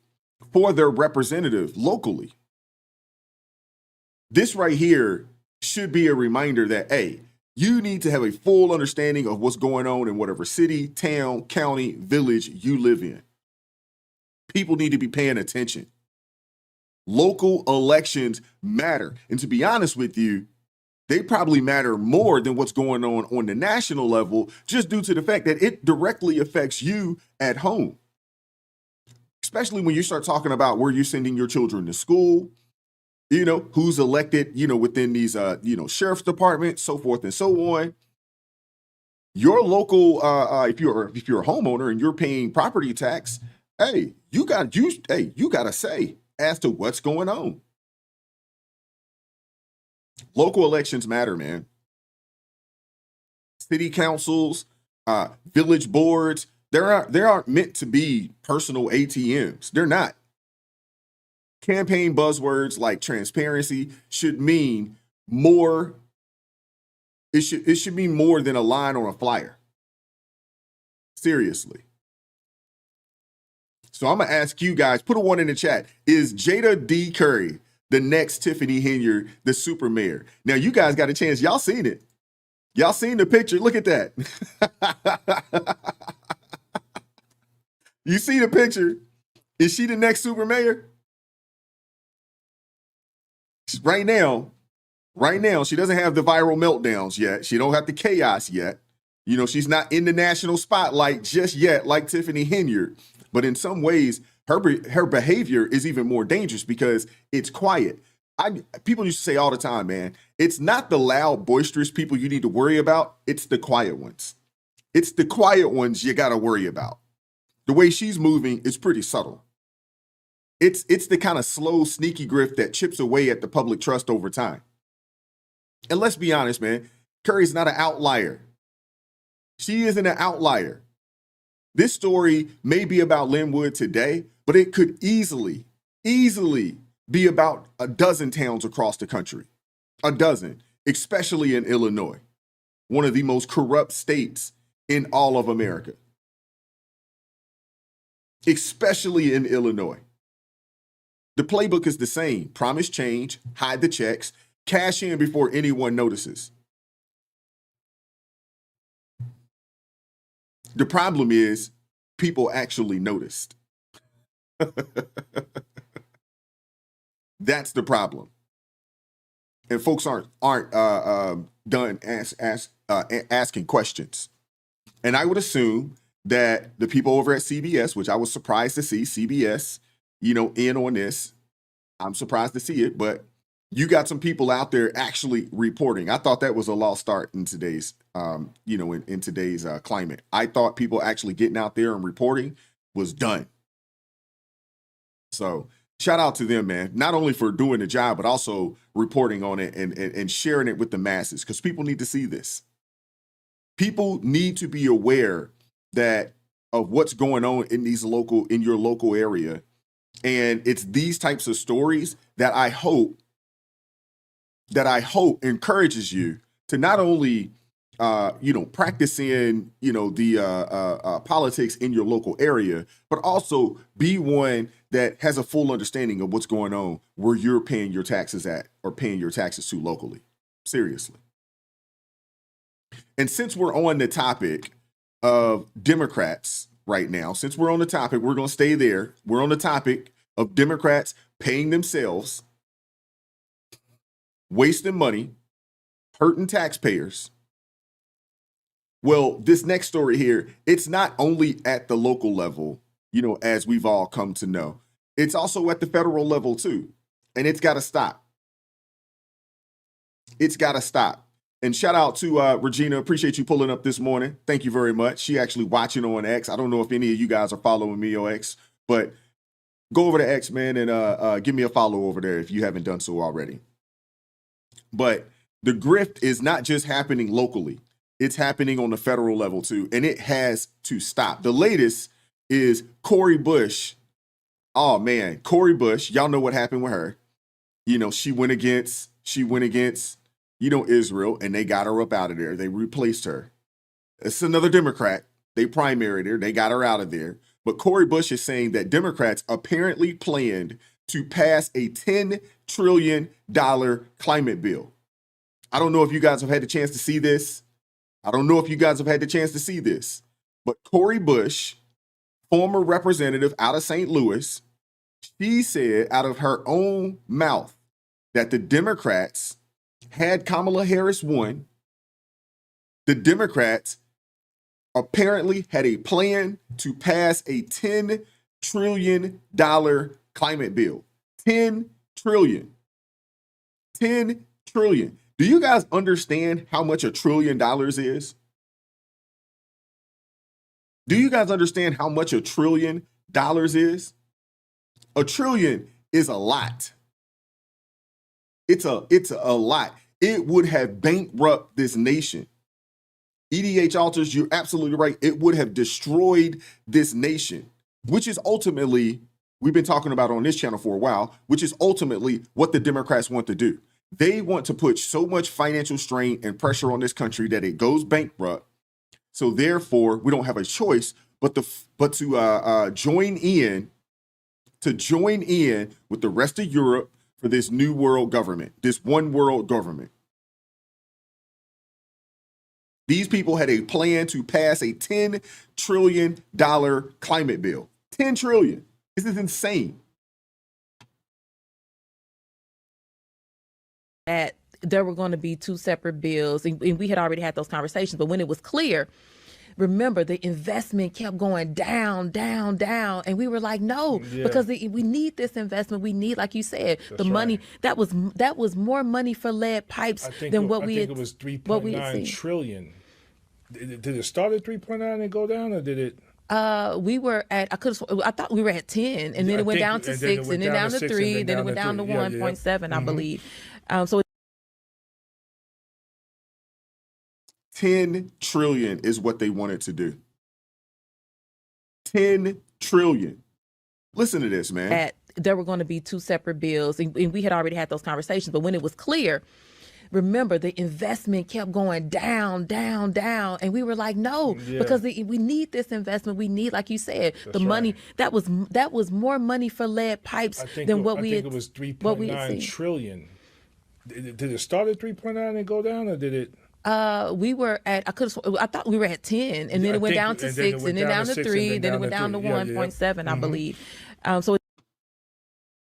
for their representative locally. This right here should be a reminder that, hey, you need to have a full understanding of what's going on in whatever city, town, county, village you live in. People need to be paying attention. Local elections matter. And to be honest with you, they probably matter more than what's going on the national level, just due to the fact that it directly affects you at home. Especially when you start talking about where you're sending your children to school, who's elected, within these, sheriff's departments, so forth and so on. Your local, if you're a homeowner and you're paying property tax, hey, you got a say as to what's going on. Local elections matter, man. City councils, village boards, they aren't meant to be personal ATMs. They're not. Campaign buzzwords like transparency should mean more. It should mean more than a line on a flyer. Seriously. So I'm going to ask you guys, put a 1 in the chat. Is Jada D. Curry the next Tiffany Henyard, the super mayor? Now, you guys got a chance. Y'all seen it. Y'all seen the picture. Look at that. You see the picture. Is she the next super mayor? Right now, she doesn't have the viral meltdowns yet. She don't have the chaos yet. She's not in the national spotlight just yet like Tiffany Henyard. But in some ways, her behavior is even more dangerous because it's quiet. People used to say all the time, man, it's not the loud, boisterous people you need to worry about. It's the quiet ones. It's the quiet ones you got to worry about. The way she's moving is pretty subtle. It's the kind of slow, sneaky grift that chips away at the public trust over time. And let's be honest, man, Curry's not an outlier. She isn't an outlier. This story may be about Linwood today, but it could easily be about a dozen towns across the country. A dozen, especially in Illinois, one of the most corrupt states in all of America. Especially in Illinois. The playbook is the same. Promise change, hide the checks, cash in before anyone notices. The problem is people actually noticed. That's the problem. And folks aren't done asking questions. And I would assume that the people over at CBS, which I was surprised to see CBS, in on this. I'm surprised to see it, but you got some people out there actually reporting. I thought that was a lost start in today's, in today's climate. I thought people actually getting out there and reporting was done. So shout out to them, man. Not only for doing the job, but also reporting on it and sharing it with the masses, because people need to see this. People need to be aware of what's going on in your local area. And it's these types of stories that I hope encourages you to not only, practice in, the politics in your local area, but also be one that has a full understanding of what's going on where you're paying your taxes at or paying your taxes to locally. Seriously. And since we're on the topic of Democrats right now, since we're on the topic, we're going to stay there. We're on the topic of Democrats paying themselves, wasting money, hurting taxpayers. Well, this next story here, it's not only at the local level, as we've all come to know. It's also at the federal level too. And it's got to stop. It's got to stop. And shout out to Regina. Appreciate you pulling up this morning. Thank you very much. She actually watching on X. I don't know if any of you guys are following me on X, but go over to X, man, and give me a follow over there if you haven't done so already. But the grift is not just happening locally. It's happening on the federal level too, and it has to stop. The latest is Cori Bush. Oh man, Cori Bush. Y'all know what happened with her. You know, she went against, Israel, and they got her up out of there. They replaced her. It's another Democrat. They primaried her. They got her out of there. But Cori Bush is saying that Democrats apparently planned to pass a $10 trillion climate bill. I don't know if you guys have had the chance to see this. But Cori Bush, former representative out of St. Louis, she said out of her own mouth that the Democrats had Kamala Harris won. The Democrats apparently had a plan to pass a $10 trillion climate bill. $10 trillion. $10 trillion. Do you guys understand how much $1 trillion is? Do you guys understand how much $1 trillion is? $1 trillion is a lot. It's a lot. It would have bankrupted this nation. EDH Alters, you're absolutely right. It would have destroyed this nation, which is ultimately, we've been talking about on this channel for a while, which is ultimately what the Democrats want to do. They want to put so much financial strain and pressure on this country that it goes bankrupt. So therefore, we don't have a choice but to join in with the rest of Europe for this new world government, this one world government. These people had a plan to pass a $10 trillion climate bill. $10 trillion. This is insane. That there were going to be two separate bills, and we had already had those conversations, but when it was clear, remember, the investment kept going down, down, down, and we were like, no, because we need this investment. We need, like you said, the money. That was more money for lead pipes than what we had. I think it was 3.9 trillion. Did it start at 3.9 and go down, or did it? We were at, I thought we were at 10, and then it went down to 6, and then down to 3, then it went down to 1.7, I believe. So 10 trillion is what they wanted to do. 10 trillion. Listen to this, man. There were going to be two separate bills, and we had already had those conversations, but when it was clear, remember, the investment kept going down, down, down, and we were like, no, because we need this investment. We need, like you said, the money. That was more money for lead pipes than what we had. I think it was 3.9 trillion. Did it start at 3.9 and go down, or did it? We were at, I thought we were at 10, and then it went down to 6, and then down to 3, then it went down to 1.7, I believe.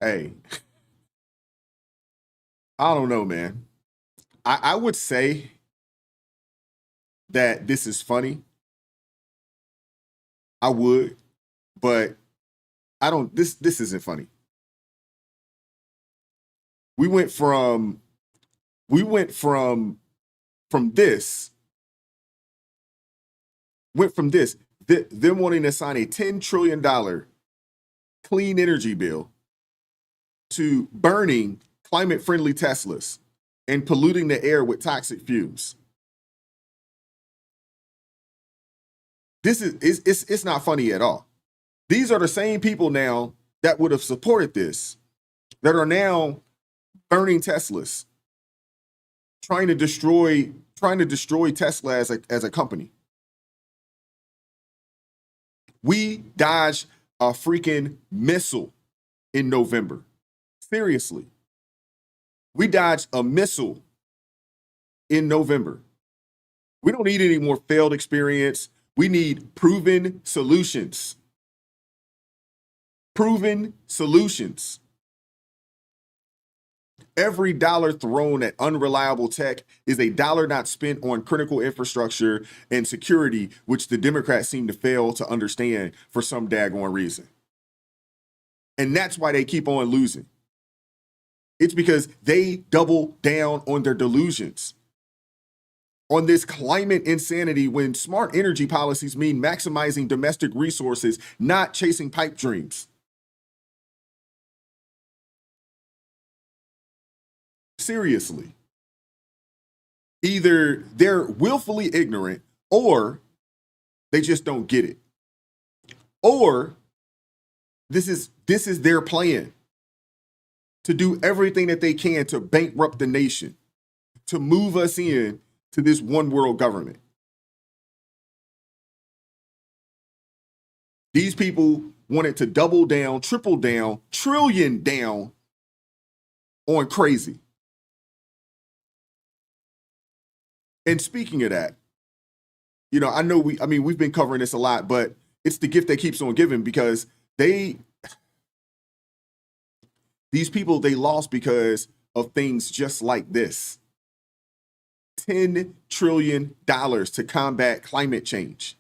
Hey, I don't know, man. I would say that this is funny. I would, but I don't, this isn't funny. We went from this, them wanting to sign a $10 trillion clean energy bill to burning climate-friendly Teslas and polluting the air with toxic fumes. It's not funny at all. These are the same people now that would have supported this, that are now burning Teslas, trying to destroy Tesla as a company. We dodged a freaking missile in November. Seriously. We dodged a missile in November. We don't need any more failed experience. We need proven solutions. Proven solutions. Every dollar thrown at unreliable tech is a dollar not spent on critical infrastructure and security, which the Democrats seem to fail to understand for some daggone reason. And that's why they keep on losing. It's because they double down on their delusions, on this climate insanity, when smart energy policies mean maximizing domestic resources, not chasing pipe dreams. Seriously. Either they're willfully ignorant or they just don't get it. Or this is their plan to do everything that they can to bankrupt the nation, to move us in to this one world government. These people wanted to double down, triple down, trillion down on crazy. And speaking of that, you know, I know we've been covering this a lot, but it's the gift that keeps on giving, because these people, they lost because of things just like this. $10 trillion to combat climate change.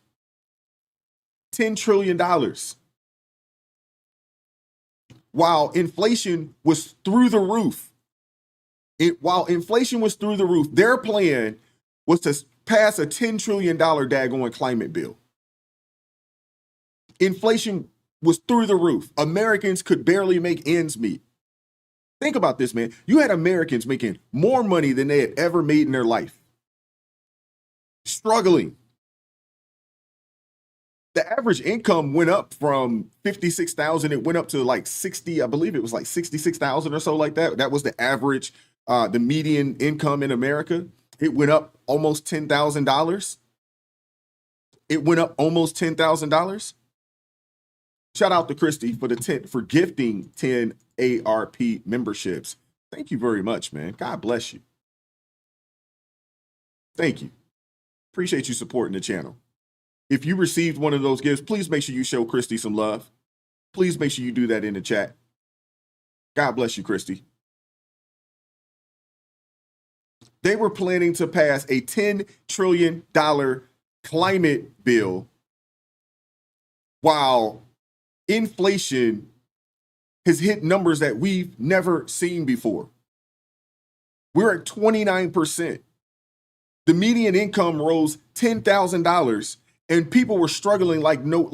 $10 trillion. While inflation was through the roof, their plan was to pass a $10 trillion daggone climate bill. Inflation was through the roof. Americans could barely make ends meet. Think about this, man. You had Americans making more money than they had ever made in their life. Struggling. The average income went up from 56,000. It went up to like 60, I believe it was like 66,000 or so, like that. That was the average, the median income in America. It went up almost $10,000. It went up almost $10,000. Shout out to Christy for gifting 10 ARP memberships. Thank you very much, man. God bless you. Thank you. Appreciate you supporting the channel. If you received one of those gifts, please make sure you show Christy some love. Please make sure you do that in the chat. God bless you, Christy. They were planning to pass a $10 trillion climate bill while inflation has hit numbers that we've never seen before. We're at 29%. The median income rose $10,000, and people were struggling like no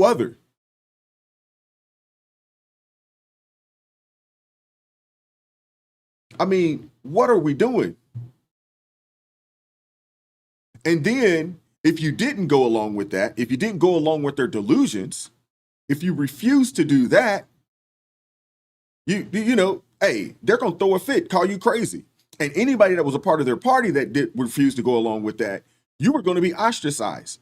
other. I mean, what are we doing? And then, if you didn't go along with that, if you didn't go along with their delusions, if you refuse to do that, you know, hey, they're going to throw a fit, call you crazy. And anybody that was a part of their party that did refuse to go along with that, you were going to be ostracized.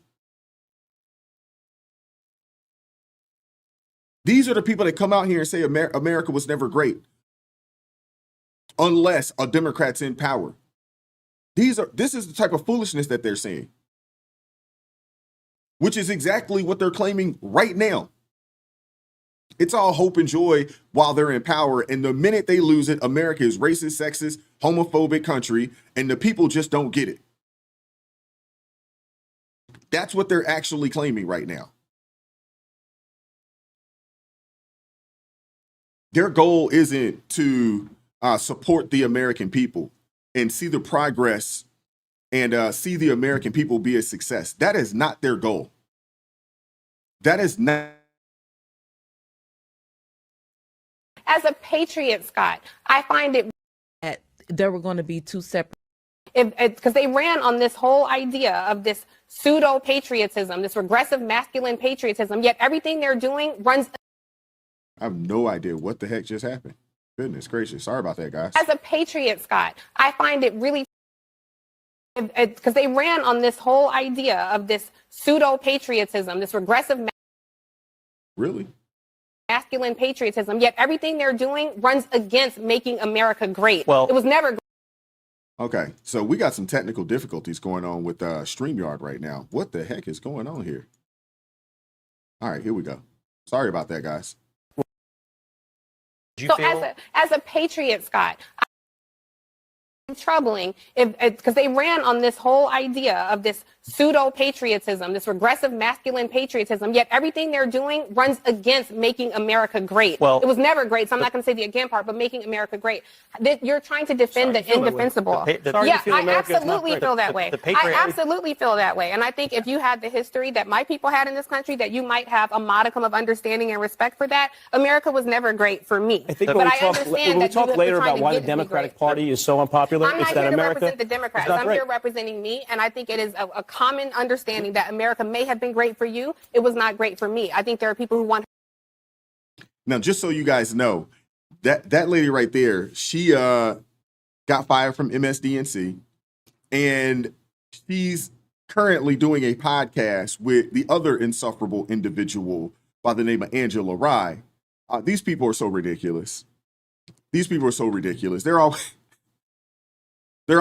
These are the people that come out here and say America was never great unless a Democrat's in power. This is the type of foolishness that they're saying, which is exactly what they're claiming right now. It's all hope and joy while they're in power. And the minute they lose it, America is racist, sexist, homophobic country, and the people just don't get it. That's what they're actually claiming right now. Their goal isn't to support the American people and see the progress and see the American people be a success. That is not their goal. That is not. As a patriot, Scott, I find it that there were going to be two separate. Because they ran on this whole idea of this pseudo patriotism, this regressive masculine patriotism, yet everything they're doing runs. I have no idea what the heck just happened. Goodness gracious. Sorry about that, guys. As a patriot, Scott, I find it really. Because they ran on this whole idea of this pseudo patriotism, this regressive. Really? Masculine patriotism, yet everything they're doing runs against making America great. Well, it was never. Okay, so we got some technical difficulties going on with StreamYard right now. What the heck is going on here? All right, here we go. Sorry about that, guys. So as a patriot, Scott, it's troubling because they ran on this whole idea of this pseudo-patriotism, this regressive masculine patriotism, yet everything they're doing runs against making America great. Well, it was never great, so I'm not going to say the again part, but making America great. You're trying to defend the indefensible. Yeah, I absolutely feel that way. I absolutely feel that way. And I think if you had the history that my people had in this country, that you might have a modicum of understanding and respect for that. America was never great for me. I think when we talk later about why the Democratic Party is so unpopular, I'm not here to represent the Democrats. I'm here representing me, and I think it is a common understanding that America may have been great for you. It was not great for me. I think there are people who want. Now, just so you guys know, that lady right there, she got fired from MSDNC, and she's currently doing a podcast with the other insufferable individual by the name of Angela Rye. These people are so ridiculous. These people are so ridiculous. They're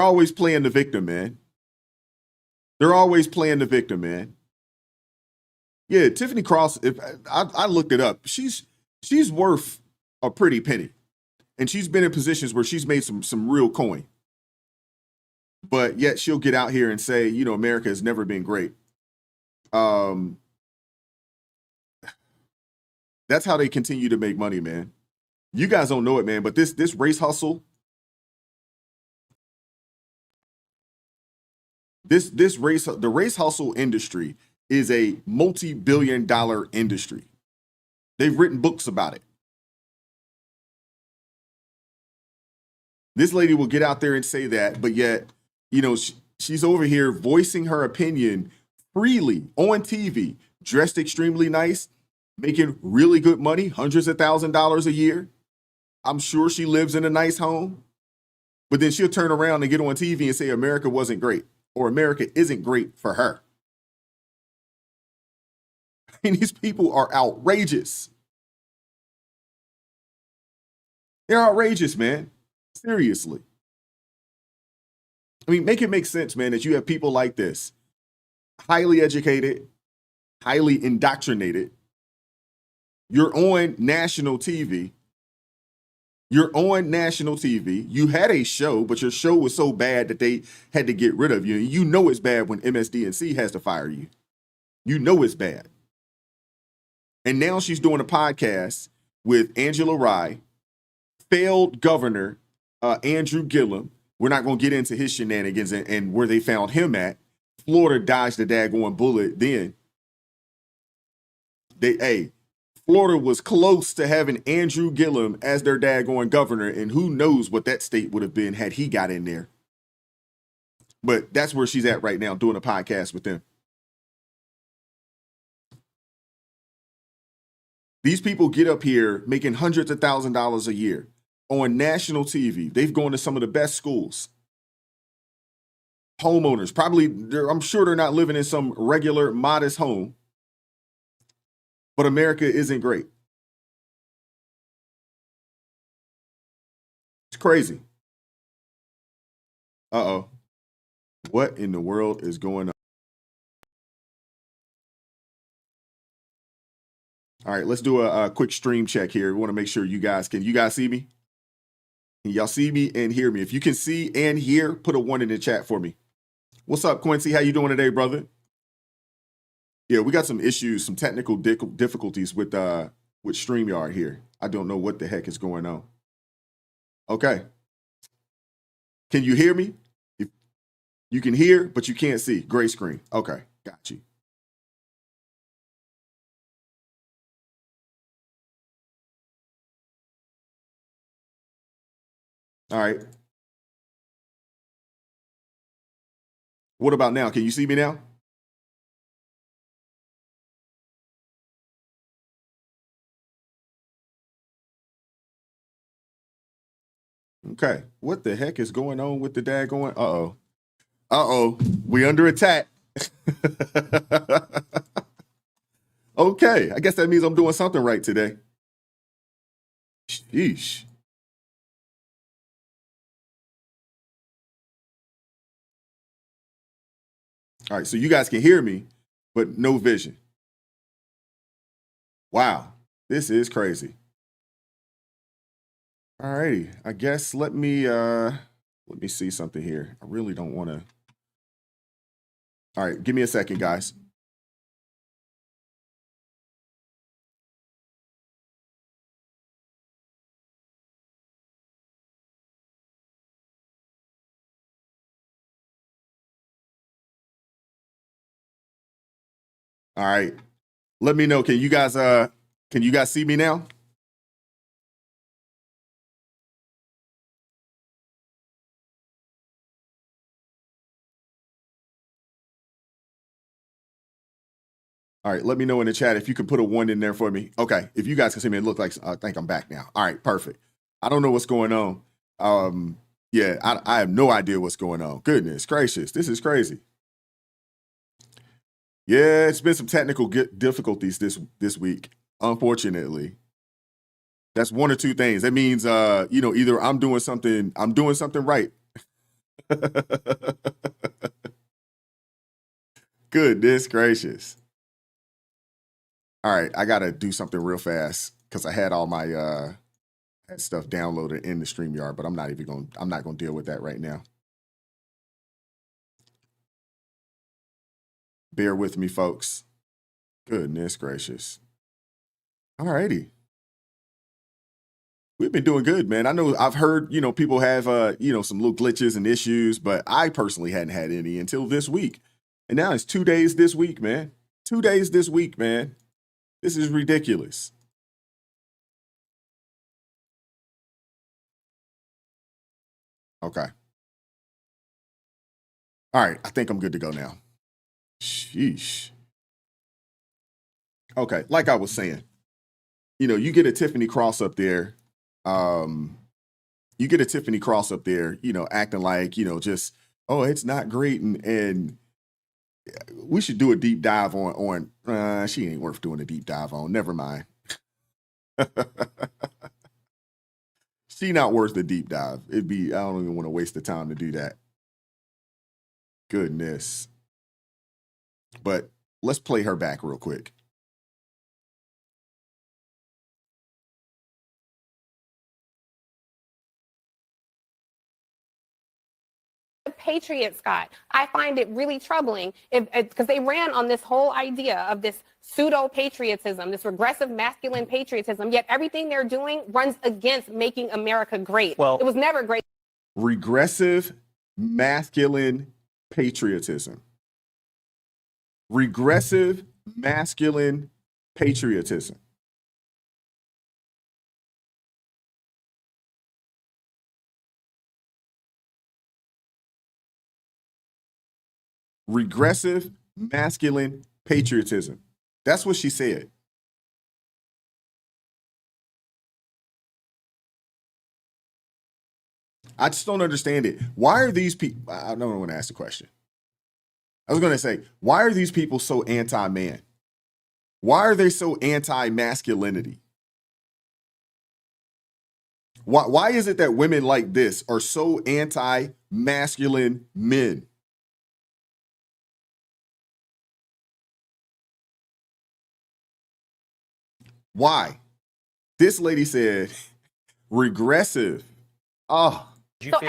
always playing the victim, man. They're always playing the victim, man. Yeah, Tiffany Cross, if I looked it up, she's worth a pretty penny. And she's been in positions where she's made some real coin. But yet she'll get out here and say, you know, America has never been great. That's how they continue to make money, man. You guys don't know it, man, but this race hustle, the race hustle industry is a multi-billion-dollar industry. They've written books about it. This lady will get out there and say that, but yet, you know, she's over here voicing her opinion freely on TV, dressed extremely nice, making really good money, hundreds of $1,000s a year. I'm sure she lives in a nice home, but then she'll turn around and get on TV and say America wasn't great or America isn't great for her. I mean, these people are outrageous. They're outrageous, man. Seriously. I mean, make it make sense, man, that you have people like this, highly educated, highly indoctrinated. You're on national TV. You're on national TV. You had a show, but your show was so bad that they had to get rid of you. You know it's bad when MSDNC has to fire you. You know it's bad. And now she's doing a podcast with Angela Rye, failed governor Andrew Gillum. We're not going to get into his shenanigans and where they found him at. Florida dodged the daggone bullet then. Florida was close to having Andrew Gillum as their daggone governor, and who knows what that state would have been had he got in there. But that's where she's at right now, doing a podcast with them. These people get up here making hundreds of $1,000s a year on national TV. They've gone to some of the best schools. Homeowners, probably, I'm sure they're not living in some regular, modest home. But America isn't great. It's crazy. Uh-oh. What in the world is going on? All right, let's do a quick stream check here. We want to make sure you guys see me? Can y'all see me and hear me? If you can see and hear, put a 1 in the chat for me. What's up, Quincy? How you doing today, brother? Yeah, we got some issues, some technical difficulties with StreamYard here. I don't know what the heck is going on. Okay. Can you hear me? If you can hear, but you can't see. Gray screen. Okay, got you. All right. What about now? Can you see me now? Okay, what the heck is going on with the daggone? We under attack. Okay, I guess that means I'm doing something right today. Sheesh. All right, so you guys can hear me, but no vision. Wow, this is crazy. All righty, I guess let me see something here. I really don't want to. All right, give me a second, guys. All right. Let me know. Can you guys see me now? All right, let me know in the chat if you can put a 1 in there for me. Okay, if you guys can see me, it looks like I think I'm back now. All right, perfect. I don't know what's going on. Yeah, I have no idea what's going on. Goodness gracious, this is crazy. Yeah, it's been some technical difficulties this week, unfortunately. That's one or two things. That means either I'm doing something right. Goodness gracious. All right, I gotta do something real fast because I had all my stuff downloaded in the StreamYard, but I'm not gonna deal with that right now. Bear with me, folks. Goodness gracious. All righty. We've been doing good, man. I know I've heard, people have, some little glitches and issues, but I personally hadn't had any until this week. And now it's 2 days this week, man. 2 days this week, man. This is ridiculous. Okay. All right. I think I'm good to go now. Sheesh. Okay. Like I was saying, you get a Tiffany Cross up there. Acting like, just, oh, it's not great. And we should do a deep dive on she ain't worth doing a deep dive on. Never mind. She not worth the deep dive. I don't even want to waste the time to do that. Goodness. But let's play her back real quick. Patriot, Scott. I find it really troubling because they ran on this whole idea of this pseudo-patriotism, this regressive masculine patriotism, yet everything they're doing runs against making America great. Well, it was never great. Regressive masculine patriotism. Regressive masculine patriotism. Regressive masculine patriotism. That's what she said. I just don't understand it. Why are these people? I don't want to ask the question. I was going to say, why are these people so anti-man? Why are they so anti-masculinity? Why is it that women like this are so anti-masculine men? Why? This lady said, regressive. Oh. So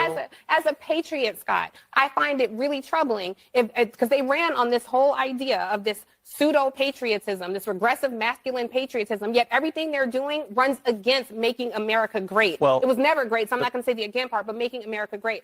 as a patriot, Scott, I find it really troubling because they ran on this whole idea of this pseudo-patriotism, this regressive masculine patriotism, yet everything they're doing runs against making America great. Well, it was never great, so I'm not going to say the again part, but making America great.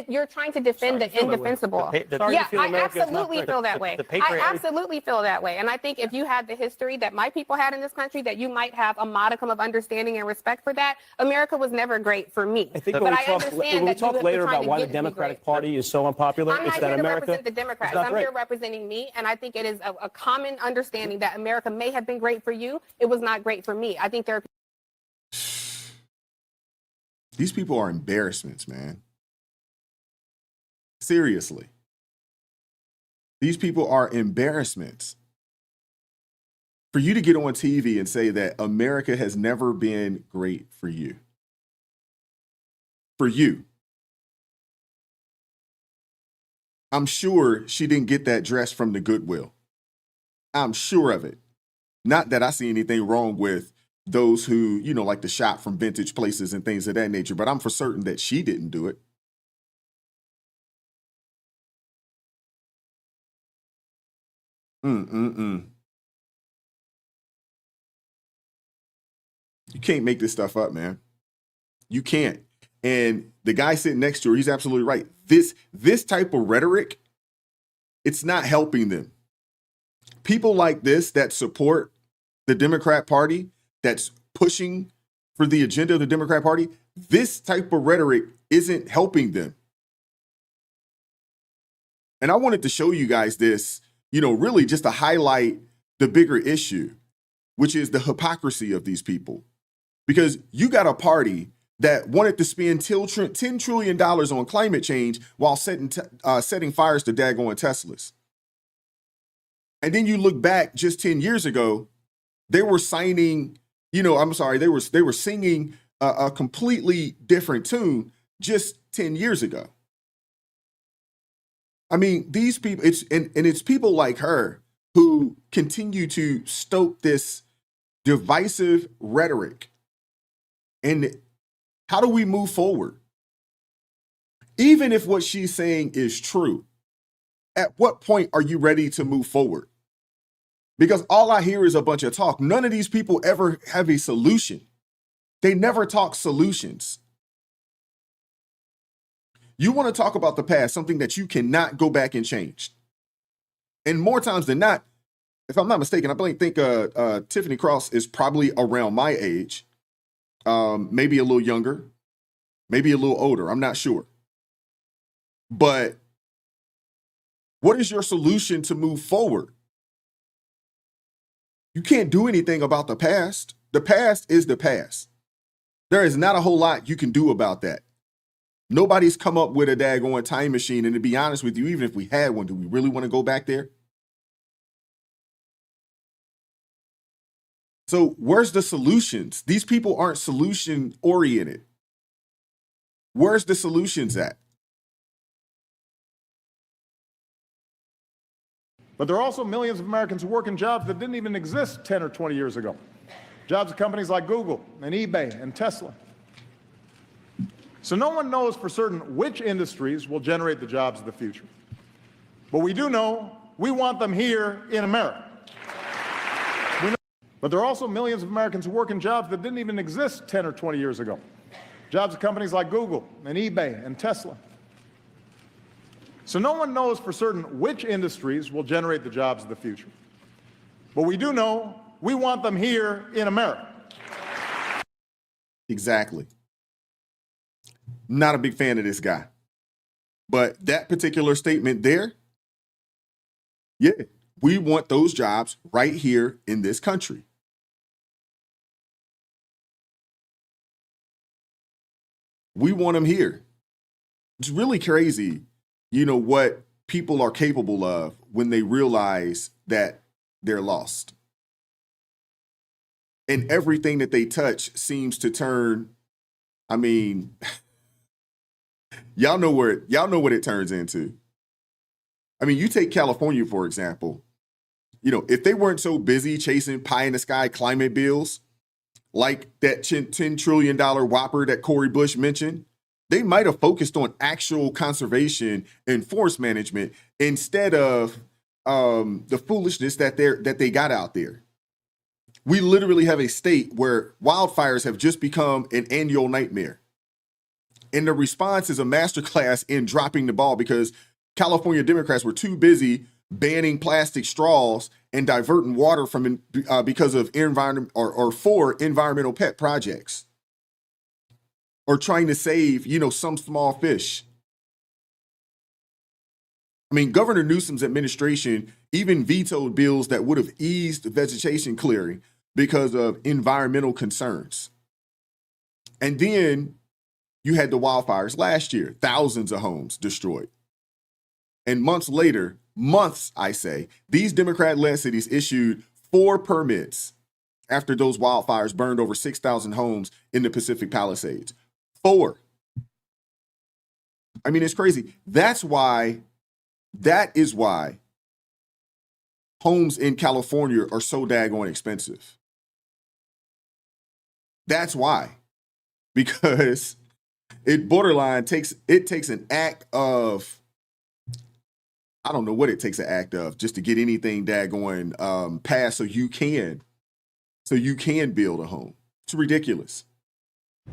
You're trying to defend the indefensible. Yeah, I absolutely feel that way. I absolutely feel that way. And I think if you had the history that my people had in this country, that you might have a modicum of understanding and respect for that. America was never great for me. I think when we talk later about why the Democratic Party is so unpopular, it's that America. I'm not here to represent the Democrats. I'm here representing me, and I think it is a common understanding that America may have been great for you. It was not great for me. I think there are these people are embarrassments, man. Seriously. These people are embarrassments. For you to get on TV and say that America has never been great for you. For you. I'm sure she didn't get that dress from the Goodwill. I'm sure of it. Not that I see anything wrong with those who, like to shop from vintage places and things of that nature, but I'm for certain that she didn't do it. You can't make this stuff up, man. You can't. And the guy sitting next to her, he's absolutely right. This type of rhetoric, it's not helping them. People like this that support the Democrat Party, that's pushing for the agenda of the Democrat Party, this type of rhetoric isn't helping them. And I wanted to show you guys this, really just to highlight the bigger issue, which is the hypocrisy of these people. Because you got a party that wanted to spend $10 trillion on climate change while setting fires to daggone Teslas. And then you look back just 10 years ago, they were signing, they were singing a completely different tune just 10 years ago. I mean, these people, it's people like her who continue to stoke this divisive rhetoric. And how do we move forward? Even if what she's saying is true, at what point are you ready to move forward? Because all I hear is a bunch of talk. None of these people ever have a solution. They never talk solutions. You want to talk about the past, something that you cannot go back and change. And more times than not, if I'm not mistaken, I think Tiffany Cross is probably around my age, maybe a little younger, maybe a little older. I'm not sure. But what is your solution to move forward? You can't do anything about the past. The past is the past. There is not a whole lot you can do about that. Nobody's come up with a daggone time machine. And to be honest with you, even if we had one, do we really want to go back there? So where's the solutions? These people aren't solution oriented. Where's the solutions at? But there are also millions of Americans who work in jobs that didn't even exist 10 or 20 years ago. Jobs at companies like Google and eBay and Tesla. So no one knows for certain which industries will generate the jobs of the future. But we do know we want them here in America. But there are also millions of Americans who work in jobs that didn't even exist 10 or 20 years ago. Jobs at companies like Google and eBay and Tesla. So no one knows for certain which industries will generate the jobs of the future. But we do know we want them here in America. Exactly. Not a big fan of this guy. But that particular statement there, yeah, we want those jobs right here in this country. We want them here. It's really crazy, what people are capable of when they realize that they're lost. And everything that they touch seems to turn, y'all know what it turns into. You take California, for example. If they weren't so busy chasing pie in the sky climate bills, like that $10 trillion whopper that Cori Bush mentioned, they might have focused on actual conservation and forest management instead of the foolishness that they got out there. We literally have a state where wildfires have just become an annual nightmare. And the response is a masterclass in dropping the ball because California Democrats were too busy banning plastic straws and diverting water from because of for environmental pet projects, or trying to save, some small fish. Governor Newsom's administration even vetoed bills that would have eased vegetation clearing because of environmental concerns. And then you had the wildfires last year, thousands of homes destroyed. And months later, I say, these Democrat-led cities issued 4 permits after those wildfires burned over 6,000 homes in the Pacific Palisades. 4. It's crazy. That is why homes in California are so daggone expensive. That's why. Because it borderline takes an act of I don't know what it takes an act of just to get anything daggone passed so you can build a home. It's ridiculous.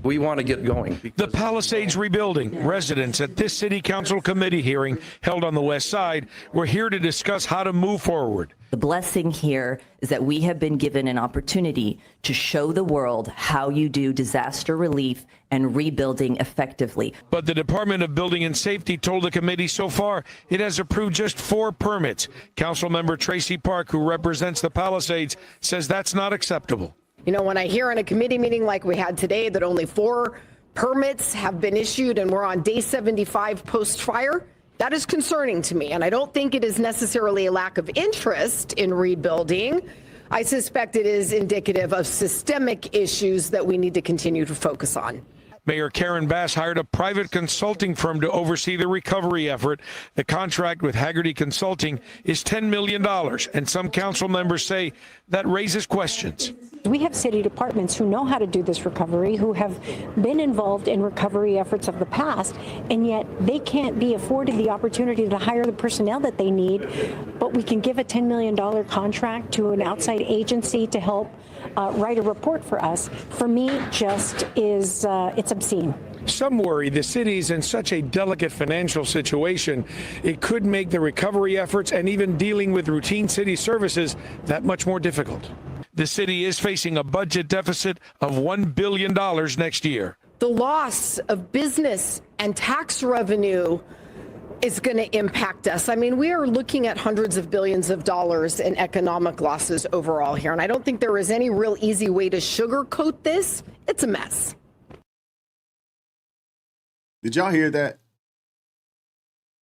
We want to get going. The Palisades rebuilding. Residents at this city council committee hearing held on the west side were here to discuss how to move forward. The blessing here is that we have been given an opportunity to show the world how you do disaster relief and rebuilding effectively. But the Department of Building and Safety told the committee so far it has approved just 4 permits. Councilmember Tracy Park, who represents the Palisades, says that's not acceptable. You know, when I hear in a committee meeting like we had today that only 4 permits have been issued and we're on day 75 post-fire, that is concerning to me. And I don't think it is necessarily a lack of interest in rebuilding. I suspect it is indicative of systemic issues that we need to continue to focus on. Mayor Karen Bass hired a private consulting firm to oversee the recovery effort. The contract with Haggerty Consulting is $10 million, and some council members say that raises questions. We have city departments who know how to do this recovery, who have been involved in recovery efforts of the past, and yet they can't be afforded the opportunity to hire the personnel that they need. But we can give a $10 million contract to an outside agency to help write a report for us. For me, just is it's obscene. Some worry the city is in such a delicate financial situation, it could make the recovery efforts and even dealing with routine city services that much more difficult. The city is facing a budget deficit of $1 billion next year. The loss of business and tax revenue is going to impact us. I mean, we are looking at hundreds of billions of dollars in economic losses overall here. And I don't think there is any real easy way to sugarcoat this. It's a mess. Did y'all hear that?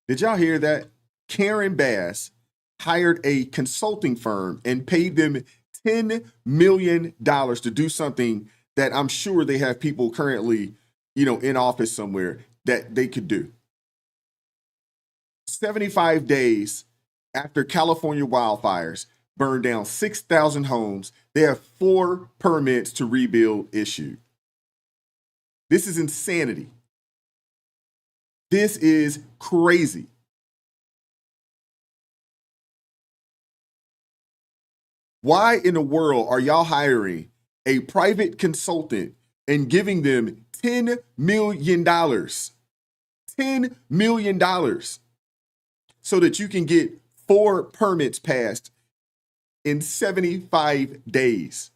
Did y'all hear that? Karen Bass hired a consulting firm and paid them $10 million to do something that I'm sure they have people currently, in office somewhere that they could do. 75 days after California wildfires burned down 6,000 homes, they have 4 permits to rebuild issued. This is insanity. This is crazy. Why in the world are y'all hiring a private consultant and giving them $10 million? $10 million so that you can get 4 permits passed in 75 days.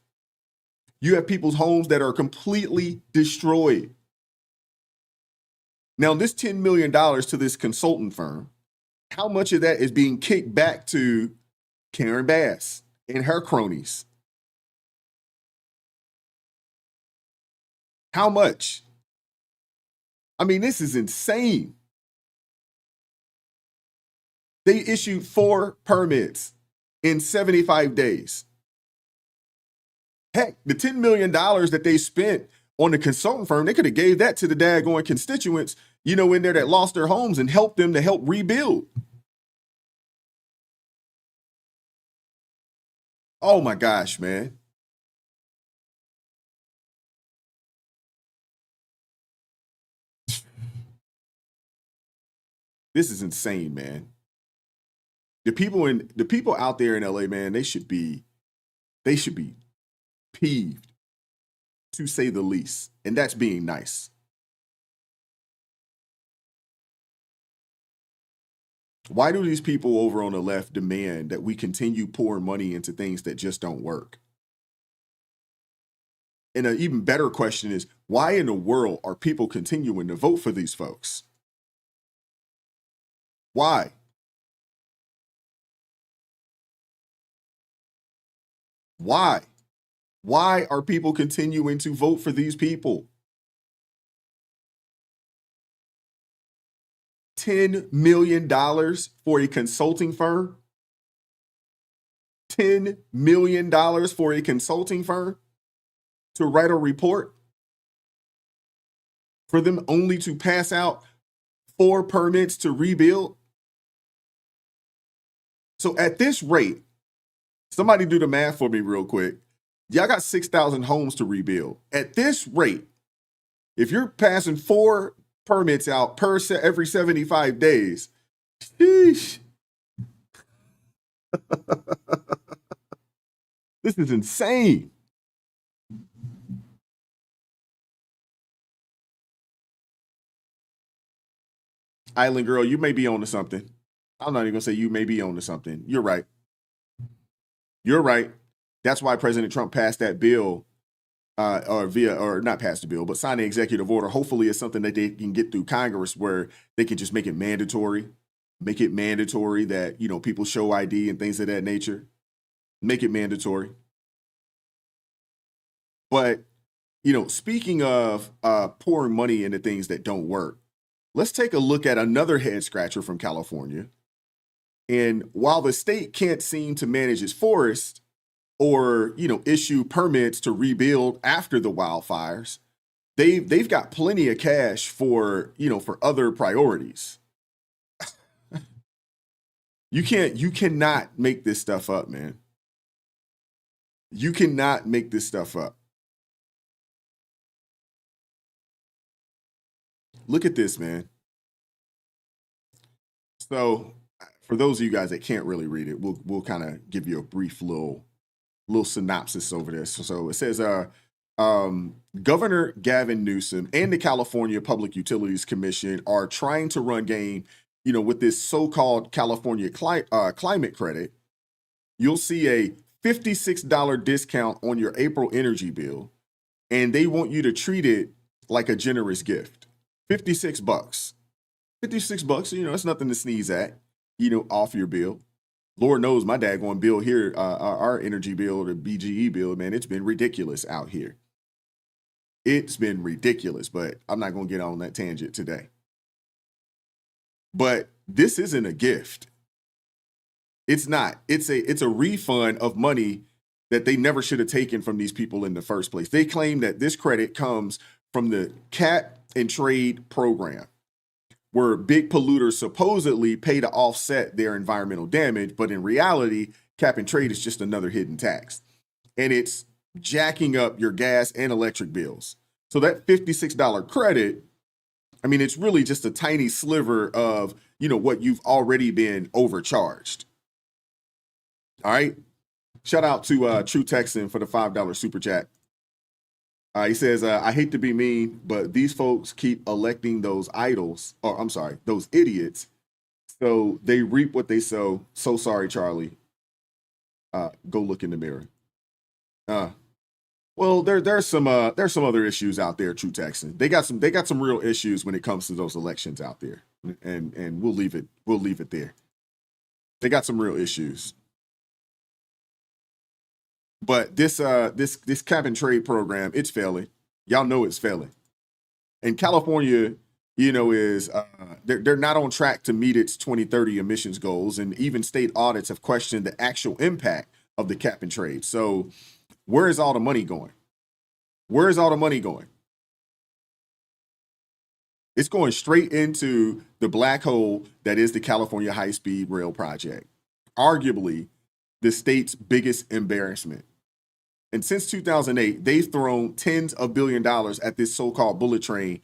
You have people's homes that are completely destroyed. Now, this $10 million to this consultant firm, how much of that is being kicked back to Karen Bass and her cronies? How much? I mean, this is insane. They issued 4 permits in 75 days. Heck, the $10 million that they spent on the consultant firm, they could have gave that to the daggone constituents, in there that lost their homes and helped them to help rebuild. Oh my gosh, man. This is insane, man. The people out there in LA, man, they should be peeved, to say the least. And that's being nice. Why do these people over on the left demand that we continue pouring money into things that just don't work? And an even better question is, why in the world are people continuing to vote for these folks? Why? Why? Why are people continuing to vote for these people? $10 million for a consulting firm? $10 million for a consulting firm to write a report? For them only to pass out 4 permits to rebuild? So at this rate, somebody do the math for me real quick. Y'all got 6,000 homes to rebuild. At this rate, if you're passing 4 permits out every 75 days, sheesh, This is insane. Island girl, you may be on to something. I'm not even gonna say you may be on to something. You're right. You're right. That's why President Trump passed that bill, or not passed the bill, but signed the executive order. Hopefully it's something that they can get through Congress where they can just make it mandatory. Make it mandatory that, you know, people show ID and things of that nature. Make it mandatory. But, you know, speaking of pouring money into things that don't work, let's take a look at another head scratcher from California. And while the state can't seem to manage its forest or, you know, issue permits to rebuild after the wildfires, they've got plenty of cash for, you know, for other priorities. You cannot make this stuff up, man. You cannot make this stuff up. Look at this, man. So for those of you guys that can't really read it, we'll kind of give you a brief little synopsis over this. So it says, Governor Gavin Newsom and the California Public Utilities Commission are trying to run game, you know, with this so-called California climate credit. You'll see a $56 discount on your April energy bill, and they want you to treat it like a generous gift. $56. $56, you know, it's nothing to sneeze at, you know, off your bill. Lord knows my daggone bill here, our energy bill, the BGE bill, man, it's been ridiculous out here. It's been ridiculous, but I'm not going to get on that tangent today. But this isn't a gift. It's not. It's a refund of money that they never should have taken from these people in the first place. They claim that this credit comes from the cap and trade program, where big polluters supposedly pay to offset their environmental damage, but in reality, cap and trade is just another hidden tax. And it's jacking up your gas and electric bills. So that $56 credit, I mean, it's really just a tiny sliver of, you know, what you've already been overcharged. All right. Shout out to True Texan for the $5 super chat. He says, I hate to be mean, but these folks keep electing those idols, or I'm sorry, those idiots. So they reap what they sow. So sorry, Charlie. Go look in the mirror. Well, there's some other issues out there, True Texan. They got some real issues when it comes to those elections out there. And we'll leave it there. They got some real issues. But this cap and trade program, it's failing. Y'all know it's failing. And California, you know, is they're not on track to meet its 2030 emissions goals, and even state audits have questioned the actual impact of the cap and trade. So where is all the money going? Where is all the money going? It's going straight into the black hole that is the California high-speed rail project, arguably the state's biggest embarrassment. And since 2008, they've thrown tens of billions of dollars at this so-called bullet train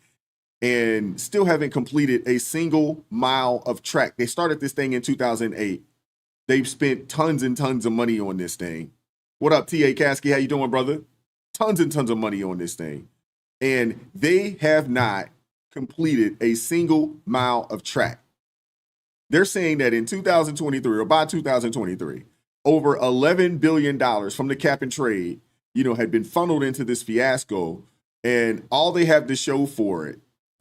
and still haven't completed a single mile of track. They started this thing in 2008. They've spent tons and tons of money on this thing. What up, T.A. Caskey? How you doing, brother? Tons and tons of money on this thing. And they have not completed a single mile of track. They're saying that in 2023, or by 2023, over $11 billion from the cap and trade, you know, had been funneled into this fiasco, and all they have to show for it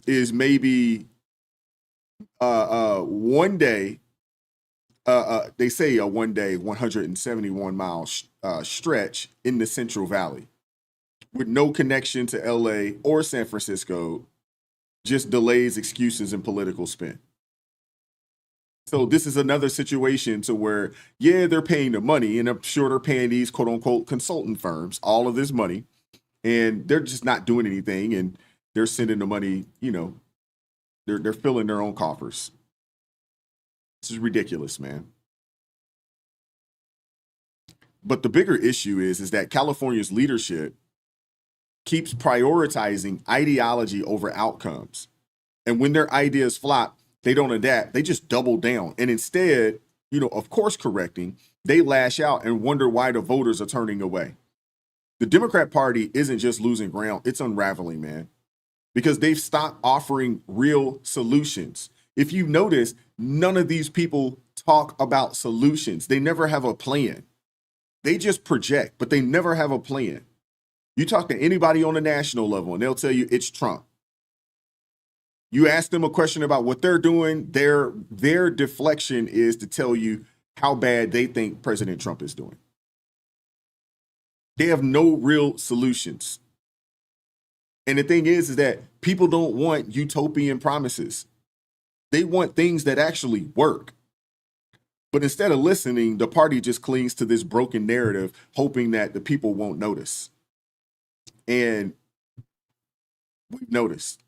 is maybe one day. They say a 1 day, 171 mile stretch in the Central Valley with no connection to LA or San Francisco, just delays, excuses, and political spin. So this is another situation to where, yeah, they're paying the money, and I'm sure they're paying these quote unquote consultant firms all of this money, and they're just not doing anything, and they're sending the money, you know, they're filling their own coffers. This is ridiculous, man. But the bigger issue is that California's leadership keeps prioritizing ideology over outcomes. And when their ideas flop, they don't adapt. They just double down. And instead, of course correcting, they lash out and wonder why the voters are turning away. The Democrat Party isn't just losing ground, it's unraveling, man, because they've stopped offering real solutions. If you notice, none of these people talk about solutions. They never have a plan. They just project, but they never have a plan. You talk to anybody on a national level and they'll tell you it's Trump. You ask them a question about what they're doing, their deflection is to tell you how bad they think President Trump is doing. They have no real solutions. And the thing is that people don't want utopian promises. They want things that actually work. But instead of listening, the party just clings to this broken narrative, hoping that the people won't notice. And we've noticed.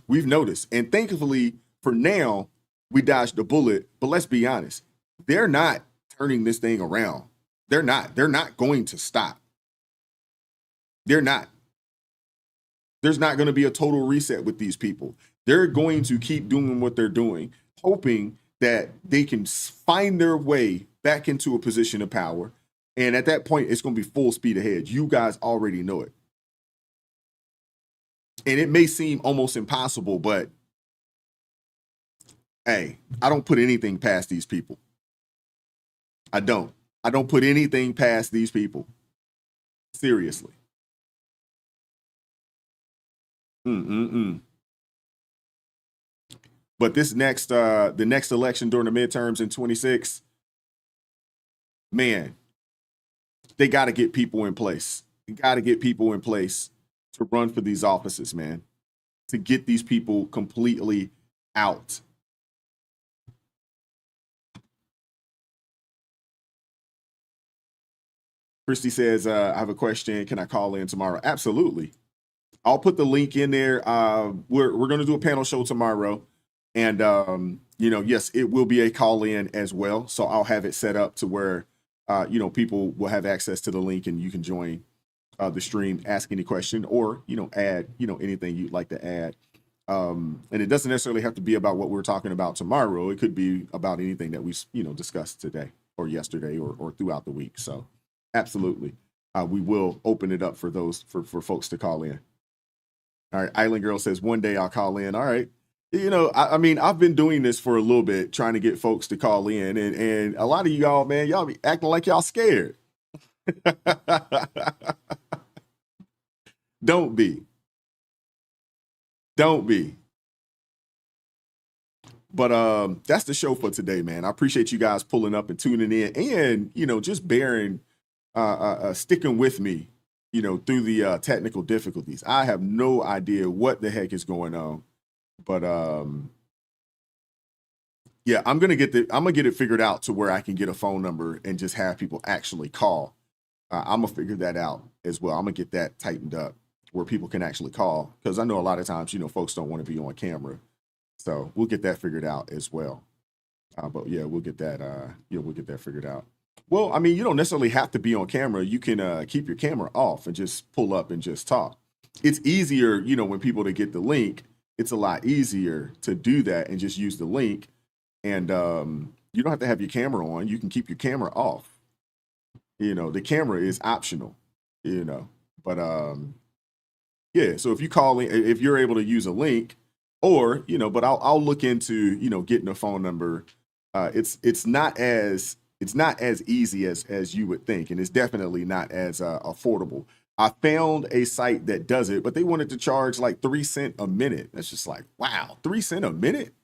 We've noticed. And thankfully, for now, we dodged the bullet. But let's be honest, they're not turning this thing around. They're not going to stop. They're not. There's not going to be a total reset with these people. They're going to keep doing what they're doing, hoping that they can find their way back into a position of power. And at that point, it's going to be full speed ahead. You guys already know it. And it may seem almost impossible, but hey, I don't put anything past these people. I don't put anything past these people. Seriously. But this the next election during the midterms in 26, man, they got to get people in place. They got to get people in place to run for these offices, man, to get these people completely out. Christy says, I have a question. Can I call in tomorrow? Absolutely. I'll put the link in there. We're going to do a panel show tomorrow. And, yes, it will be a call in as well. So I'll have it set up to where, people will have access to the link and you can join the stream, ask any question or, add, anything you'd like to add. And it doesn't necessarily have to be about what we're talking about tomorrow. It could be about anything that we, discussed today or yesterday or throughout the week. So absolutely. We will open it up for those for folks to call in. All right. Island Girl says, one day I'll call in. All right. I've been doing this for a little bit, trying to get folks to call in. And a lot of y'all, man, y'all be acting like y'all scared. Don't be. But that's the show for today, man. I appreciate you guys pulling up and tuning in and, just bearing, sticking with me, through the technical difficulties. I have no idea what the heck is going on. But yeah, I'm gonna get it figured out to where I can get a phone number and just have people actually call. I'm gonna figure that out as well. I'm gonna get that tightened up where people can actually call, because I know a lot of times, folks don't want to be on camera. So we'll get that figured out as well. But yeah, we'll get that figured out. Well, you don't necessarily have to be on camera. You can keep your camera off and just pull up and just talk. It's easier, when people to get the link. It's a lot easier to do that and just use the link. And you don't have to have your camera on. You can keep your camera off. The camera is optional, But yeah, so if you call in, if you're able to use a link or, but I'll look into, getting a phone number. It's not as easy as you would think. And it's definitely not as affordable. I found a site that does it, but they wanted to charge like 3 cents a minute. That's just like, wow, 3 cents a minute?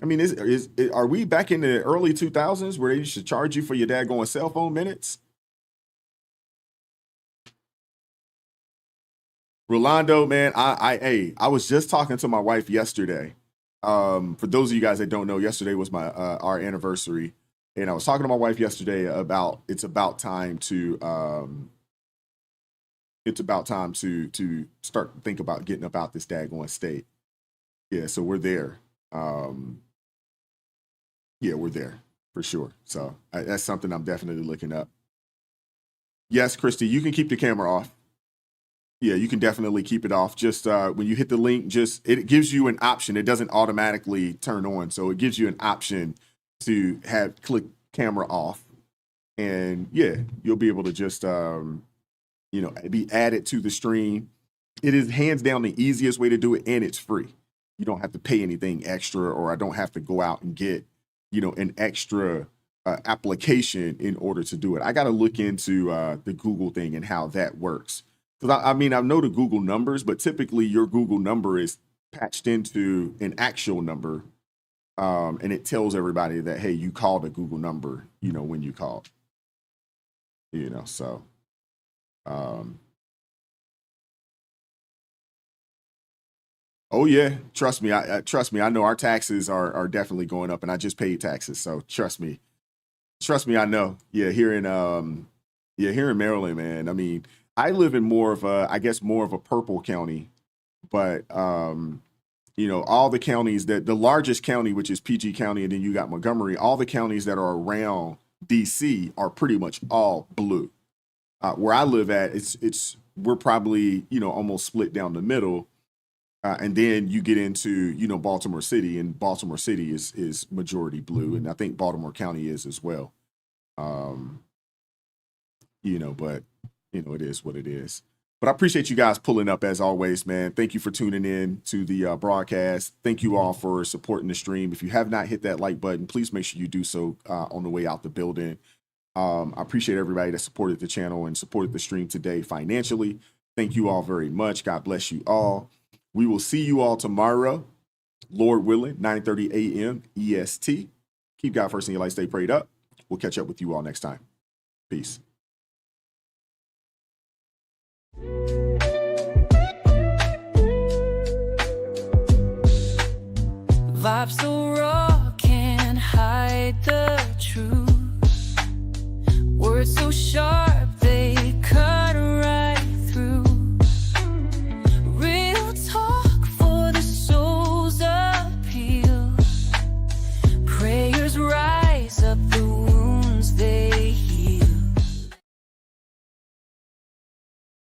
Are we back in the early 2000s where they used to charge you for your daggone cell phone minutes? Rolando, man, I was just talking to my wife yesterday. For those of you guys that don't know, yesterday was our anniversary. And I was talking to my wife yesterday about it's about time to start to think about getting up out this daggone state. Yeah, so we're there. We're there for sure. So that's something I'm definitely looking up. Yes, Christy, you can keep the camera off. Yeah, you can definitely keep it off. Just when you hit the link, it gives you an option. It doesn't automatically turn on. So it gives you an option to click camera off, and yeah, you'll be able to just be added to the stream. It is hands down the easiest way to do it, and it's free. You don't have to pay anything extra, or I don't have to go out and get an extra application in order to do it. I got to look into the Google thing and how that works. Because I know the Google numbers, but typically your Google number is patched into an actual number, and it tells everybody that, hey, you called a Google number, when you called. So. Oh yeah, trust me. I know our taxes are definitely going up, and I just paid taxes, so trust me. I know. Yeah, here in Maryland, man. I mean, I live in more of a purple county, but all the counties the largest county, which is PG County, and then you got Montgomery, all the counties that are around DC are pretty much all blue. Where I live at, we're probably almost split down the middle. And then you get into, Baltimore City, and Baltimore City is majority blue. And I think Baltimore County is as well. But, it is what it is. But I appreciate you guys pulling up as always, man. Thank you for tuning in to the broadcast. Thank you all for supporting the stream. If you have not hit that like button, please make sure you do so on the way out the building. I appreciate everybody that supported the channel and supported the stream today financially. Thank you all very much. God bless you all. We will see you all tomorrow, Lord willing, 9:30 a.m. EST. Keep God first in your life. Stay prayed up. We'll catch up with you all next time. Peace. Vibes so raw.